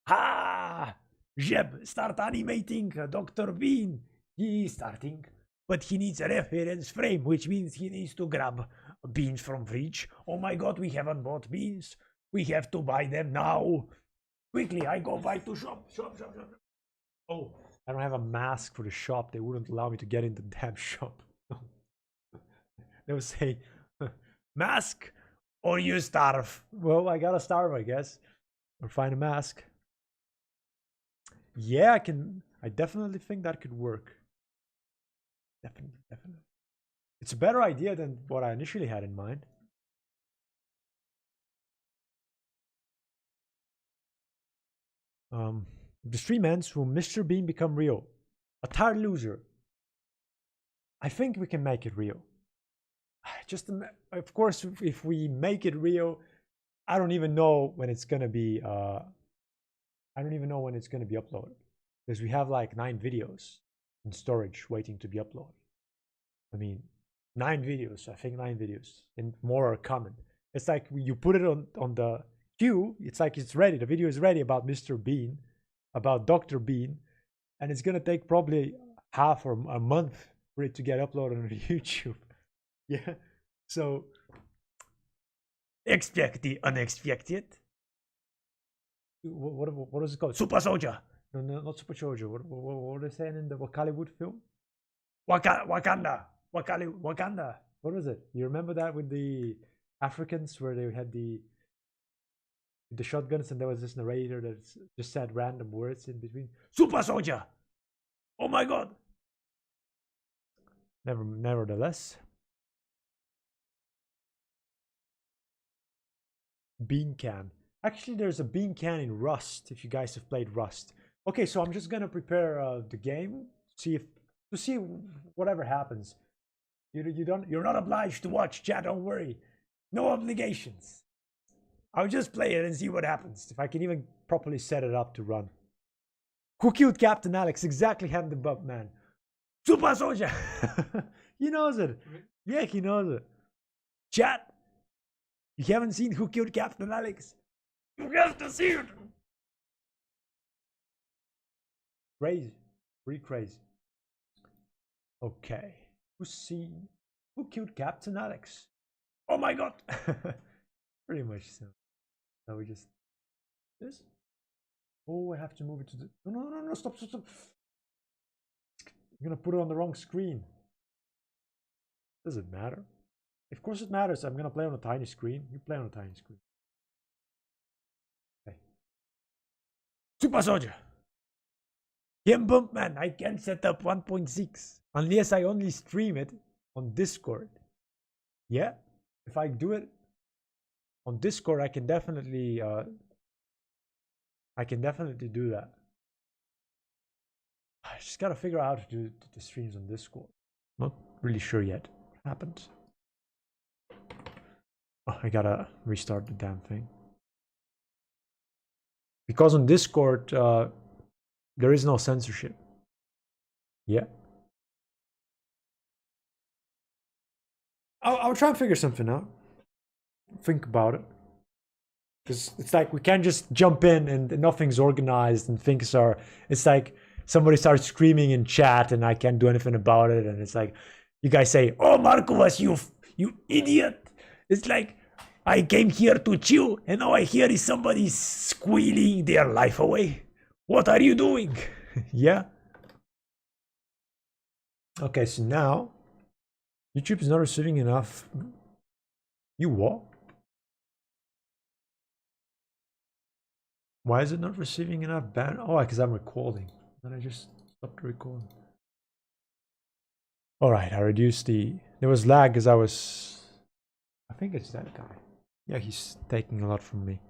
S1: Ha! Jeb, start animating Dr. Bean. He is starting. but he needs a reference frame, which means he needs to grab beans from fridge. Oh my god, we haven't bought beans. We have to buy them now. Quickly, I go buy to shop. Oh, I don't have a mask for the shop. They wouldn't allow me to get in the damn shop. They would say, mask or you starve. Well, I gotta starve, I guess. Or find a mask. Yeah, I definitely think that could work. Definitely. It's a better idea than what I initially had in mind. The stream ends when Mr. Bean become real. A tired loser. I think we can make it real. Just, of course, if we make it real, I don't even know when it's gonna be. I don't even know when it's gonna be uploaded, because we have like 9 videos in storage waiting to be uploaded. I mean, 9 videos. I think 9 videos, and more are coming. It's like you put it on the queue. It's like it's ready. The video is ready about Mr. Bean, about Dr. Bean, and it's gonna take probably half or a month for it to get uploaded on YouTube. Yeah, so expect the unexpected. What is it called? Super Soldier. No, not Super Soldier. What are they saying in the Hollywood film? Wakanda. What was it? You remember that with the Africans where they had the shotguns and there was this narrator that just said random words in between. Super Soldier. Oh my god. Nevertheless. Bean can. Actually, there's a bean can in Rust, if you guys have played Rust. Okay, so I'm just gonna prepare the game, to see whatever happens. You're not obliged to watch, chat, don't worry. No obligations. I'll just play it and see what happens, if I can even properly set it up to run. Who killed Captain Alex? Exactly, hand the bub, man. Super Soldier! He knows it. Yeah, he knows it. Chat! You haven't seen Who Killed Captain Alex? You have to see it! Crazy. Pretty crazy. Okay. Who killed Captain Alex? Oh my god! Pretty much so. So we just... This? Oh, I have to move it to the... No, stop. I'm gonna put it on the wrong screen. Does it matter? Of course it matters. I'm gonna play on a tiny screen. You play on a tiny screen. Okay. Super Soldier! Man, I can set up 1.6 unless I only stream it on Discord. Yeah, if I do it on Discord, I can definitely do that. I just gotta figure out how to do the streams on Discord. Not really sure yet what happens. Oh, I gotta restart the damn thing. Because on Discord, there is no censorship. Yeah. I'll try and figure something out. Think about it. Because it's like we can't just jump in and nothing's organized and things are... It's like somebody starts screaming in chat and I can't do anything about it. And it's like, you guys say, oh, Marcos, you idiot. It's like, I came here to chill and all I hear is somebody squealing their life away. What are you doing? Yeah. Okay, so now YouTube is not receiving enough. You what? Why is it not receiving enough ban? Oh, because I'm recording. Then I just stopped recording. All right, I reduced the... There was lag because I think it's that guy. Yeah, he's taking a lot from me.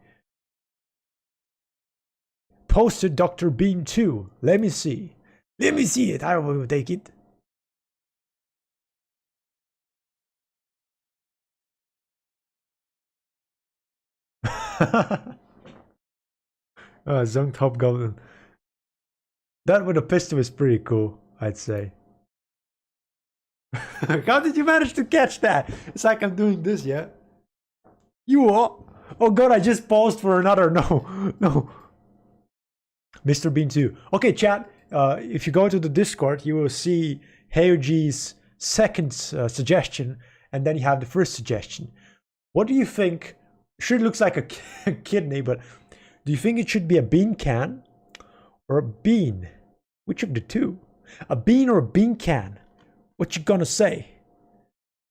S1: Posted Dr. Bean 2. Let me see. Let me see it. I will take it. Zung Top Goblin. That with a pistol is pretty cool, I'd say. How did you manage to catch that? It's like I'm doing this, yeah? You what? Oh god, I just paused for another. No. Mr. Bean 2. Okay, chat. If you go to the Discord, you will see Heoji's second suggestion, and then you have the first suggestion. What do you think? Sure, it looks like a kidney, but do you think it should be a bean can or a bean? Which of the two? A bean or a bean can? What you gonna say?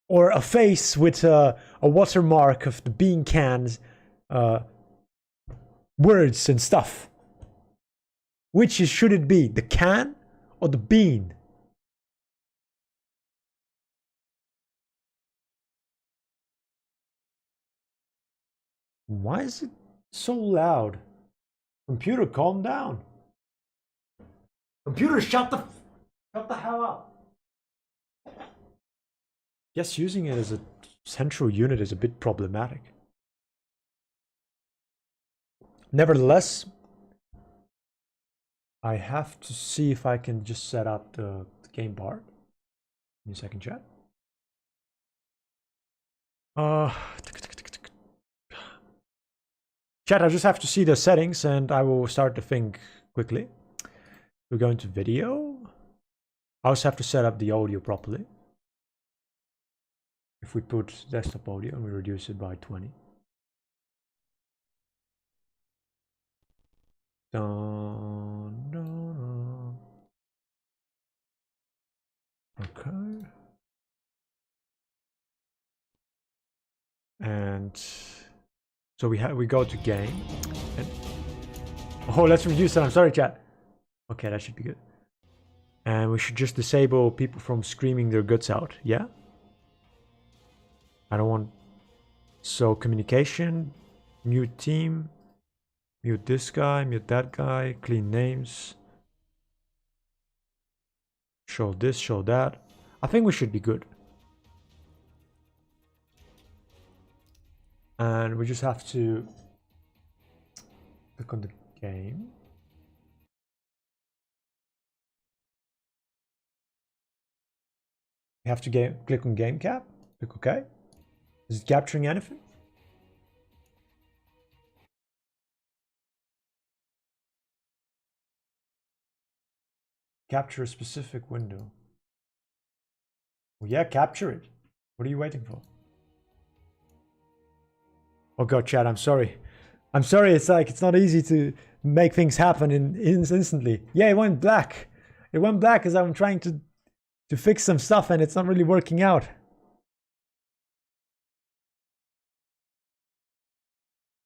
S1: Or a face with a watermark of the bean can's words and stuff? Which should it be? The can or the bean? Why is it so loud? Computer, calm down. Computer, shut the hell up. Guess using it as a central unit is a bit problematic. Nevertheless, I have to see if I can just set up the game part. Give me a second, chat. Chat, I just have to see the settings and I will start the thing quickly. We're going to video. I also have to set up the audio properly. If we put desktop audio and we reduce it by 20. Dun, dun, dun. Okay. And so we go to game. And, oh, let's reduce it. I'm sorry, chat. Okay, that should be good. And we should just disable people from screaming their guts out. Yeah? I don't want... So communication, mute team, mute this guy, mute that guy, clean names. Show this, show that. I think we should be good. And we just have to click on the game. We have to click on game cap. Click OK. Is it capturing anything? Capture a specific window. Well, yeah, capture it. What are you waiting for? Oh god, chat, I'm sorry. I'm sorry, it's like, it's not easy to make things happen instantly. Yeah, it went black. It went black as I'm trying to fix some stuff and it's not really working out.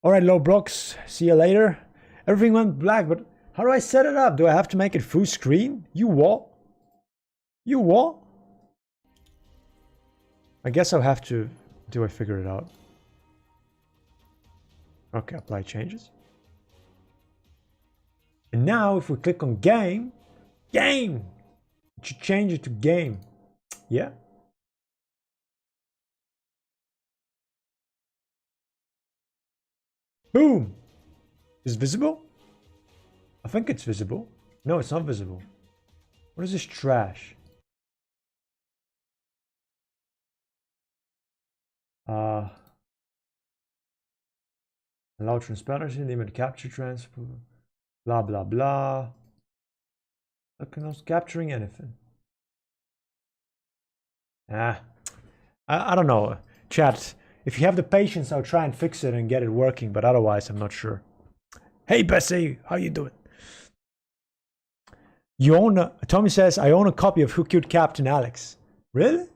S1: Alright, low blocks, see you later. Everything went black, but how do I set it up? Do I have to make it full screen? You what? You what? I guess I'll have to... Do I figure it out? Okay, apply changes. And now if we click on game, it should change it to game. Yeah. Boom. Is it visible? I think it's visible. No, it's not visible. What is this trash? Allow transparency, limit capture transfer, blah blah blah. Look, I'm not capturing anything. I don't know. Chat, if you have the patience, I'll try and fix it and get it working, but otherwise I'm not sure. Hey Bessie, how you doing? You own Tommy says, I own a copy of Who Killed Captain Alex. Really?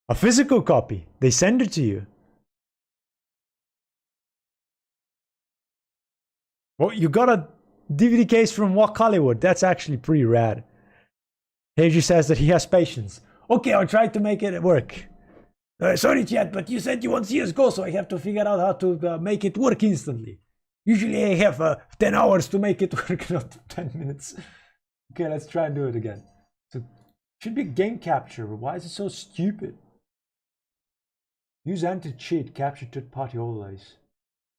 S1: A physical copy? They send it to you? Well, you got a DVD case from Walk Hollywood. That's actually pretty rad. Heiji says that he has patience. Okay, I'll try to make it work. Sorry, chat, but you said you want CSGO, so I have to figure out how to make it work instantly. Usually I have 10 hours to make it work, not 10 minutes. Okay, let's try and do it again. So, it should be game capture, but why is it so stupid? Use anti-cheat, capture third-party overlays.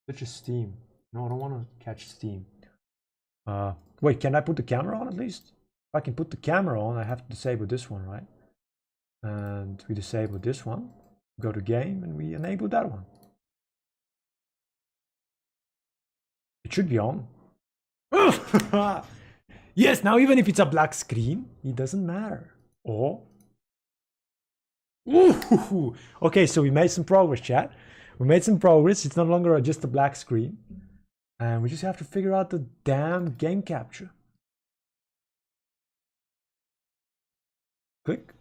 S1: Such as Steam. No, I don't want to catch Steam. Wait, can I put the camera on at least? If I can put the camera on, I have to disable this one, right? And we disable this one. Go to game and we enable that one. It should be on. Yes, now even if it's a black screen, it doesn't matter. Oh. Ooh. Okay, so we made some progress, chat. We made some progress. It's no longer just a black screen. And we just have to figure out the damn game capture. Click.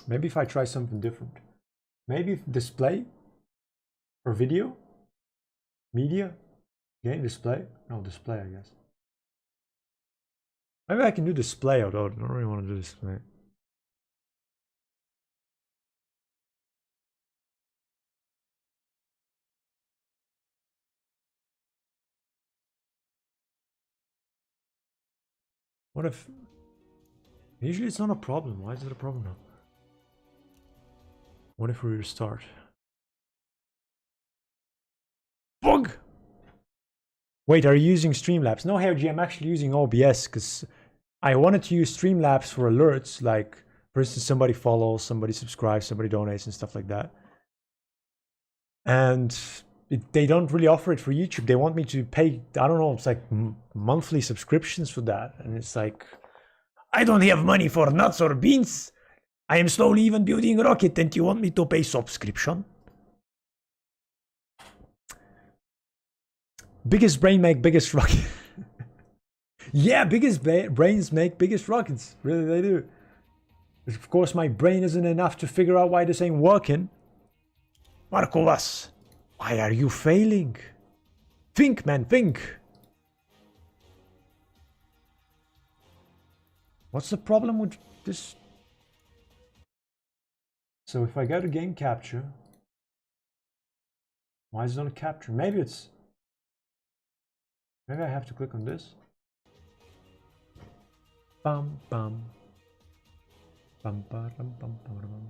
S1: Maybe if I try something different. Maybe display or video, media, game display. No, display, I guess. Maybe I can do display, although I don't really want to do display. What if... Usually it's not a problem. Why is it a problem now? What if we restart? Bug! Wait, are you using Streamlabs? No, Hergy, I'm actually using OBS because I wanted to use Streamlabs for alerts. Like, for instance, somebody follows, somebody subscribes, somebody donates and stuff like that. And they don't really offer it for YouTube. They want me to pay, I don't know, it's like monthly subscriptions for that. And it's like, I don't have money for nuts or beans. I am slowly even building a rocket and you want me to pay subscription? Biggest brain make biggest rocket. Yeah, biggest brains make biggest rockets. Really, they do. But of course, my brain isn't enough to figure out why this ain't working. Marcos, why are you failing? Think, man, think. What's the problem with this? So if I go to game capture, why is it not capture? Maybe it's... Maybe I have to click on this. Bum bum. Bum ba dum bum bum bum.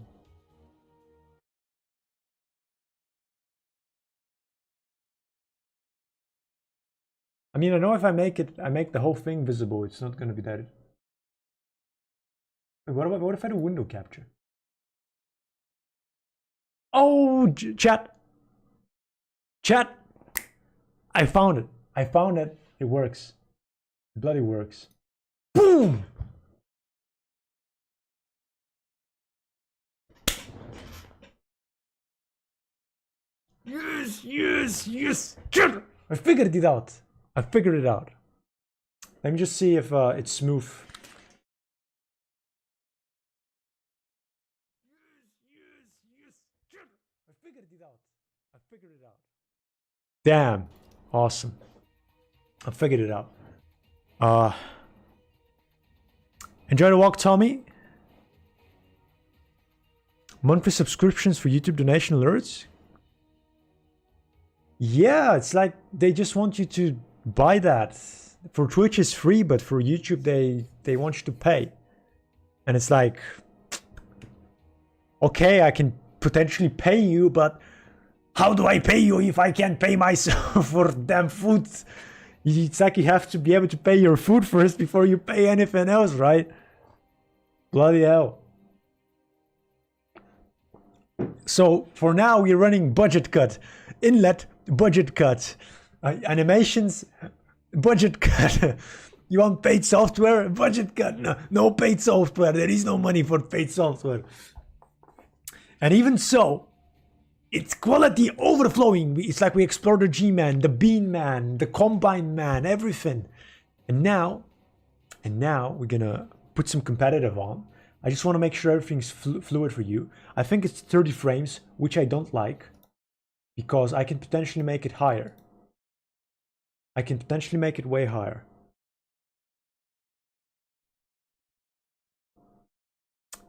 S1: I mean, I know if I make the whole thing visible, it's not going to be that. What if I do window capture? Oh, chat. Chat. I found it. I found it. It works. It bloody works. Boom! Yes, yes, yes! I figured it out. I figured it out. Let me just see if it's smooth. I figured it out. I figured it out. Damn. Awesome. I figured it out. Enjoy the walk, Tommy. Monthly subscriptions for YouTube donation alerts? Yeah, it's like they just want you to buy that. For Twitch it's free, but for YouTube they want you to pay. And it's like, okay, I can potentially pay you, but how do I pay you if I can't pay myself for damn food? It's like you have to be able to pay your food first before you pay anything else, right? Bloody hell. So for now we're running budget cut. Inlet, budget cut. Animations, budget cut. You want paid software? Budget cut. No, no paid software. There is no money for paid software. And even so, it's quality overflowing. It's like we explored the GMan, the Bean Man, the Combine Man, everything. And now we're gonna put some competitive on. I just want to make sure everything's fluid for you. I think it's 30 frames, which I don't like, because I can potentially make it higher. I can potentially make it way higher.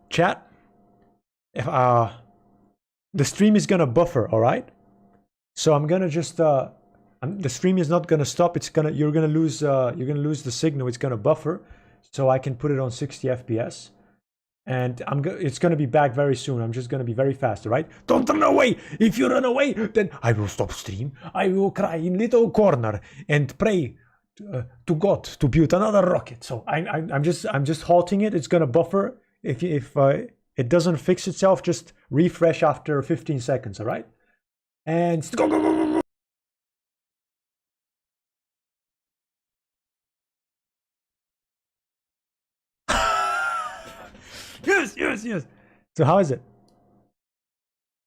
S1: Chat, if, the stream is gonna buffer, all right? So I'm gonna just the stream is not gonna stop. It's gonna you're gonna lose the signal. It's gonna buffer, so I can put it on 60 FPS, and it's gonna be back very soon. I'm just gonna be very fast, all right? Don't run away. If you run away, then I will stop stream. I will cry in little corner and pray to God to build another rocket. So I'm just halting it. It's gonna buffer. If it doesn't fix itself, just refresh after 15 seconds, all right? And go, go, go, go, go. yes. So how is it?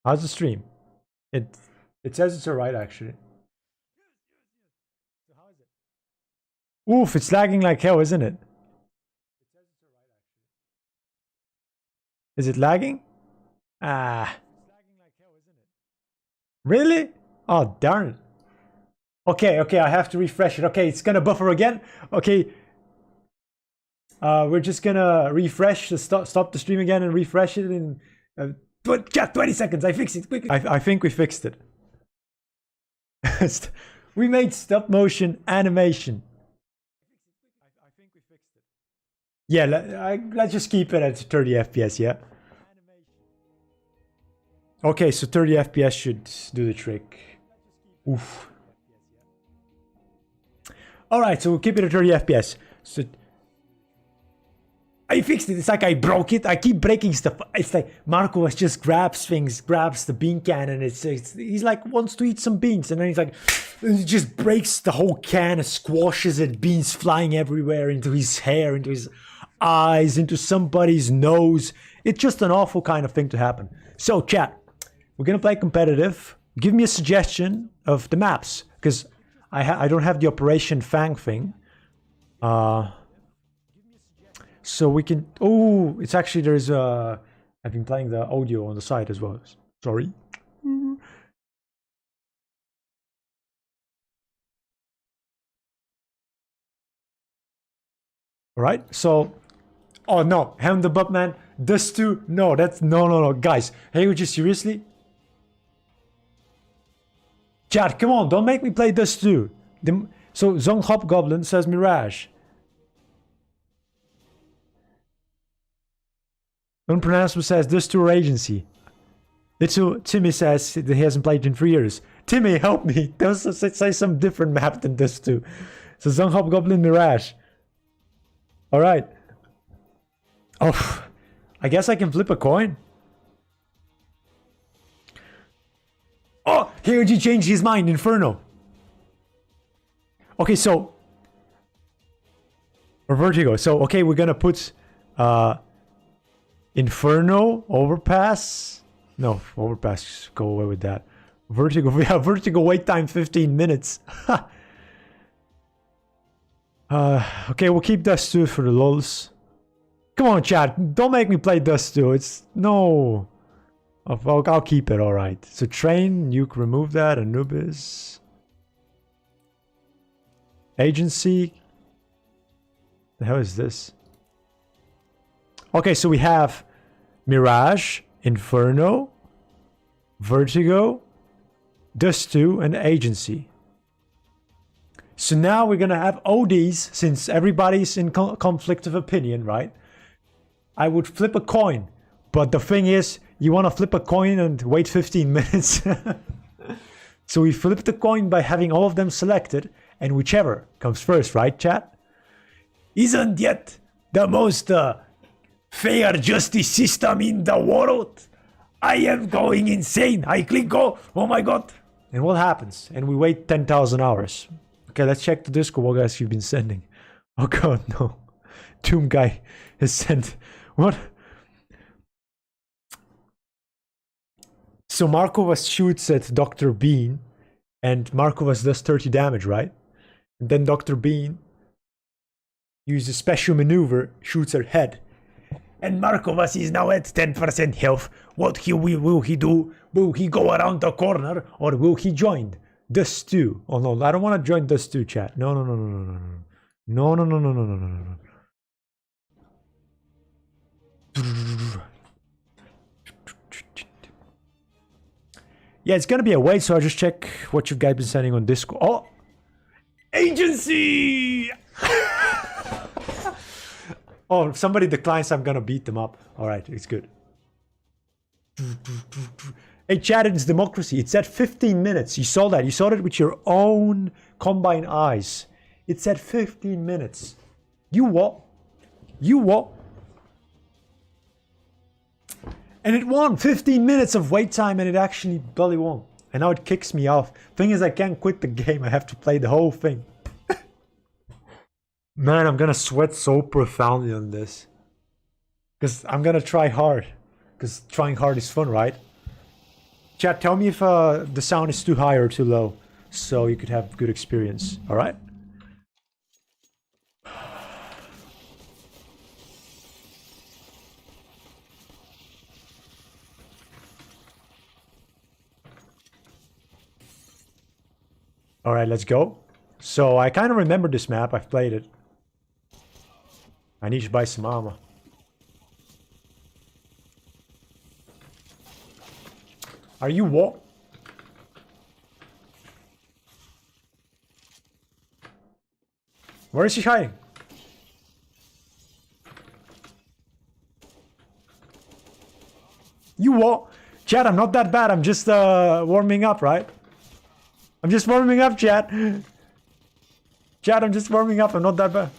S1: How's the stream? It says it's alright actually. Oof, it's lagging like hell, isn't it? Is it lagging? Ah. Really? Oh, darn it. Okay, I have to refresh it. Okay, it's gonna buffer again. Okay. We're just gonna refresh, stop the stream again and refresh it in just 20 seconds. I fixed it quickly. I think we fixed it. We made stop motion animation. Yeah, let's just keep it at 30 FPS, yeah? Okay, so 30 FPS should do the trick. Oof. Alright, so we'll keep it at 30 FPS. So I fixed it. It's like I broke it. I keep breaking stuff. It's like Marcos just grabs things, grabs the bean can, and he's like wants to eat some beans, and then he's like, he just breaks the whole can and squashes it. Beans flying everywhere into his hair, into his eyes, into somebody's nose. It's just an awful kind of thing to happen. So chat, we're gonna play competitive. Give me a suggestion of the maps, because I don't have the Operation Fang thing. So we can... Oh, it's actually there's I've been playing the audio on the side as well. Sorry. Alright, so... Oh no, Ham the Buttman, Dust 2, no, that's... No, guys. Hey, would you seriously? Chat, come on, don't make me play Dust 2. So, Zong Hobgoblin says Mirage. Unpronounceable says Dust 2 or Agency. Little Timmy says that he hasn't played in 3 years. Timmy, help me. Don't say some different map than Dust 2. So, Zong Hobgoblin Mirage. Alright. Oh, I guess I can flip a coin. Oh, here he changed his mind, Inferno. Okay, so... Or Vertigo. So, okay, we're gonna put... Inferno, Overpass. No, Overpass, go away with that. Vertigo, we have Vertigo wait time 15 minutes. Okay, we'll keep Dust 2 for the lulz. Come on, chat, don't make me play Dust 2. It's... No. I'll keep it, alright. So Train, you can remove that. Anubis. Agency. The hell is this? Okay, so we have Mirage, Inferno, Vertigo, Dust 2, and Agency. So now we're gonna have ODs, since everybody's in conflict of opinion, right? I would flip a coin, but the thing is, you want to flip a coin and wait 15 minutes. So we flip the coin by having all of them selected, and whichever comes first, right, chat? Isn't yet the most fair justice system in the world? I am going insane. I click go. Oh my god. And what happens? And we wait 10,000 hours. Okay, let's check the Discord. What guys you've been sending? Oh god, no. Doom guy has sent... What? So Markovas shoots at Dr. Bean, and Markovas does 30 damage, right? And then Dr. Bean uses a special maneuver, shoots her head. And Markovas is now at 10% health. What will he do? Will he go around the corner, or will he join Dust 2? Oh no, I don't want to join Dust 2, chat. No. Yeah, it's gonna be a wait, so I'll just check what you guys been sending on Discord. Oh! Agency! Oh, if somebody declines, I'm gonna beat them up. Alright, it's good. Hey, chat, it's democracy. It's at 15 minutes. You saw that. You saw that with your own combined eyes. It's at 15 minutes. You what? You what? And it won 15 minutes of wait time, and it actually bloody won. And now it kicks me off. Thing is, I can't quit the game. I have to play the whole thing. Man, I'm gonna sweat so profoundly on this. Because I'm gonna try hard. Because trying hard is fun, right? Chat, tell me if the sound is too high or too low. So you could have good experience, alright? Alright, let's go. So I kind of remember this map. I've played it. I need to buy some armor. Are you what? Where is he hiding? You what? Chat, I'm not that bad. I'm just warming up, right? I'm just warming up, chat. Chat, I'm just warming up. I'm not that bad.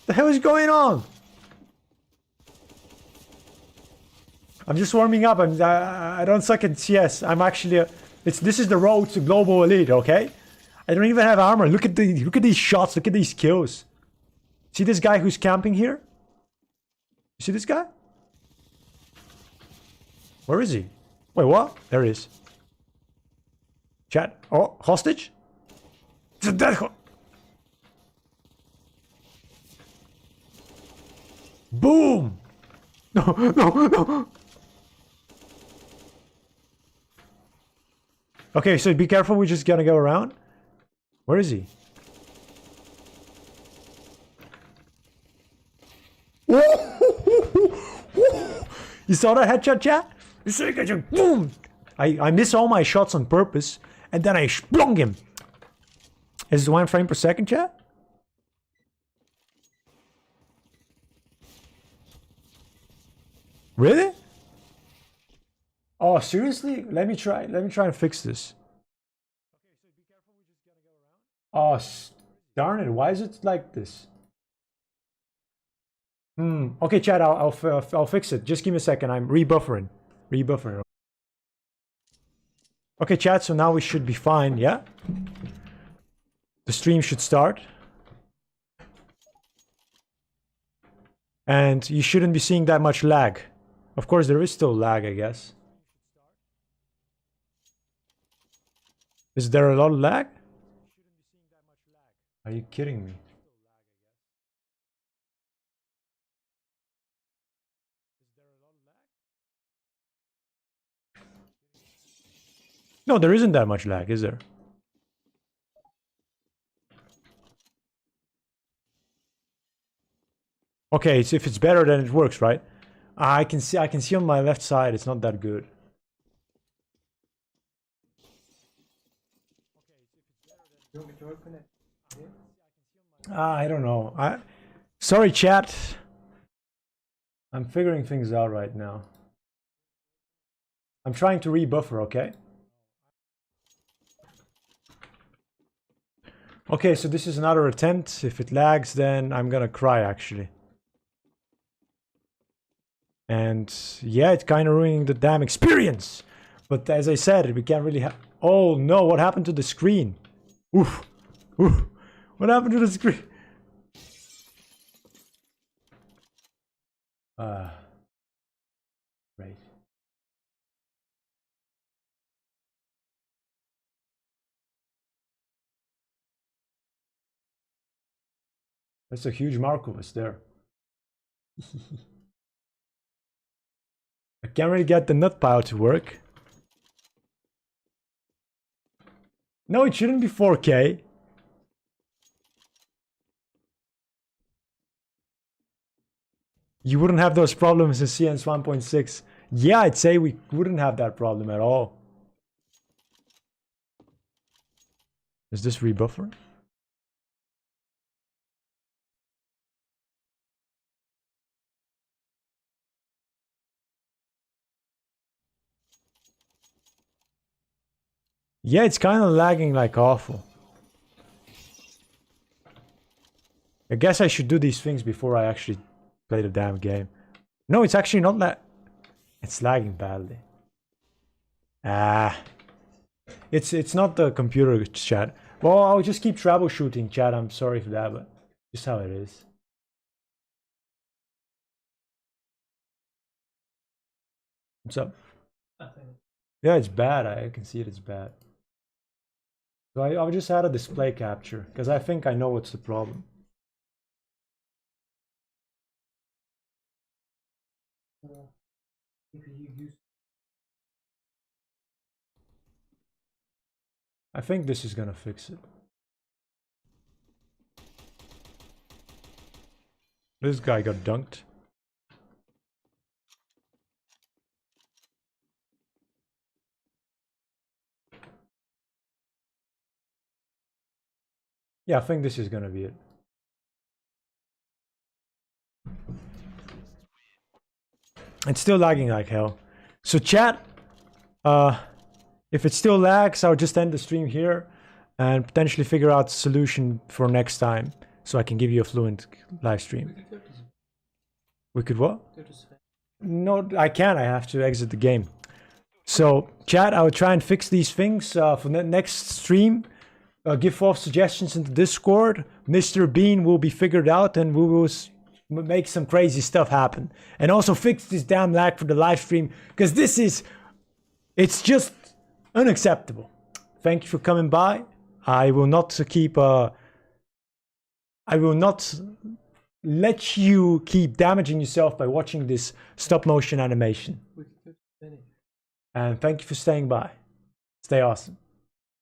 S1: The hell is going on? I'm just warming up. I don't suck at CS. I'm actually this is the road to global elite, okay? I don't even have armor. Look at these shots. Look at these kills. See this guy who's camping here? You see this guy? Where is he? Wait, what? There he is. Chat. Oh, hostage? It's a dead Boom! No, no, no. Okay, so be careful. We're just gonna go around. Where is he? You saw that headshot, chat? You saw it, boom! I miss all my shots on purpose, and then I splung him. Is it 1 frame per second, chat? Really? Oh, seriously? Let me try and fix this. Oh, darn it. Why is it like this? Okay, chat, I'll fix it. Just give me a second. I'm rebuffering. Okay, chat, so now we should be fine, yeah? The stream should start. And you shouldn't be seeing that much lag. Of course, there is still lag, I guess. Is there a lot of lag? Are you kidding me? No, there isn't that much lag, is there? Okay, so if it's better, then it works, right? I can see on my left side it's not that good. I don't know. Sorry, chat. I'm figuring things out right now. I'm trying to rebuffer, okay? Okay, so this is another attempt. If it lags, then I'm gonna cry, actually. And yeah, it's kind of ruining the damn experience. But as I said, we can't really have... Oh no, what happened to the screen? Oof. Oof. What happened to the screen? Right. That's a huge Markovus there. I can't really get the nut pile to work. No, it shouldn't be 4K. You wouldn't have those problems in CN's 1.6. Yeah, I'd say we wouldn't have that problem at all. Is this rebuffer? Yeah, it's kind of lagging like awful. I guess I should do these things before I actually play the damn game. No, it's actually not that. It's lagging badly. It's not the computer, chat. Well, I'll just keep troubleshooting, chat. I'm sorry for that, but just how it is. What's up? Yeah, it's bad. I can see it. It's bad. So I'll just add a display capture because I think I know what's the problem. I think this is gonna fix it. This guy got dunked. Yeah, I think this is gonna be it. It's still lagging like hell. So chat, if it still lags, I'll just end the stream here and potentially figure out a solution for next time so I can give you a fluent live stream. We could what? No, I can't. I have to exit the game. So chat, I'll try and fix these things for the next stream. Give off suggestions in the Discord. Mr. Bean will be figured out and we will make some crazy stuff happen. And also fix this damn lag for the live stream because it's just unacceptable. Thank you for coming by. I will not let you keep damaging yourself by watching this stop motion animation. And thank you for staying by. Stay awesome.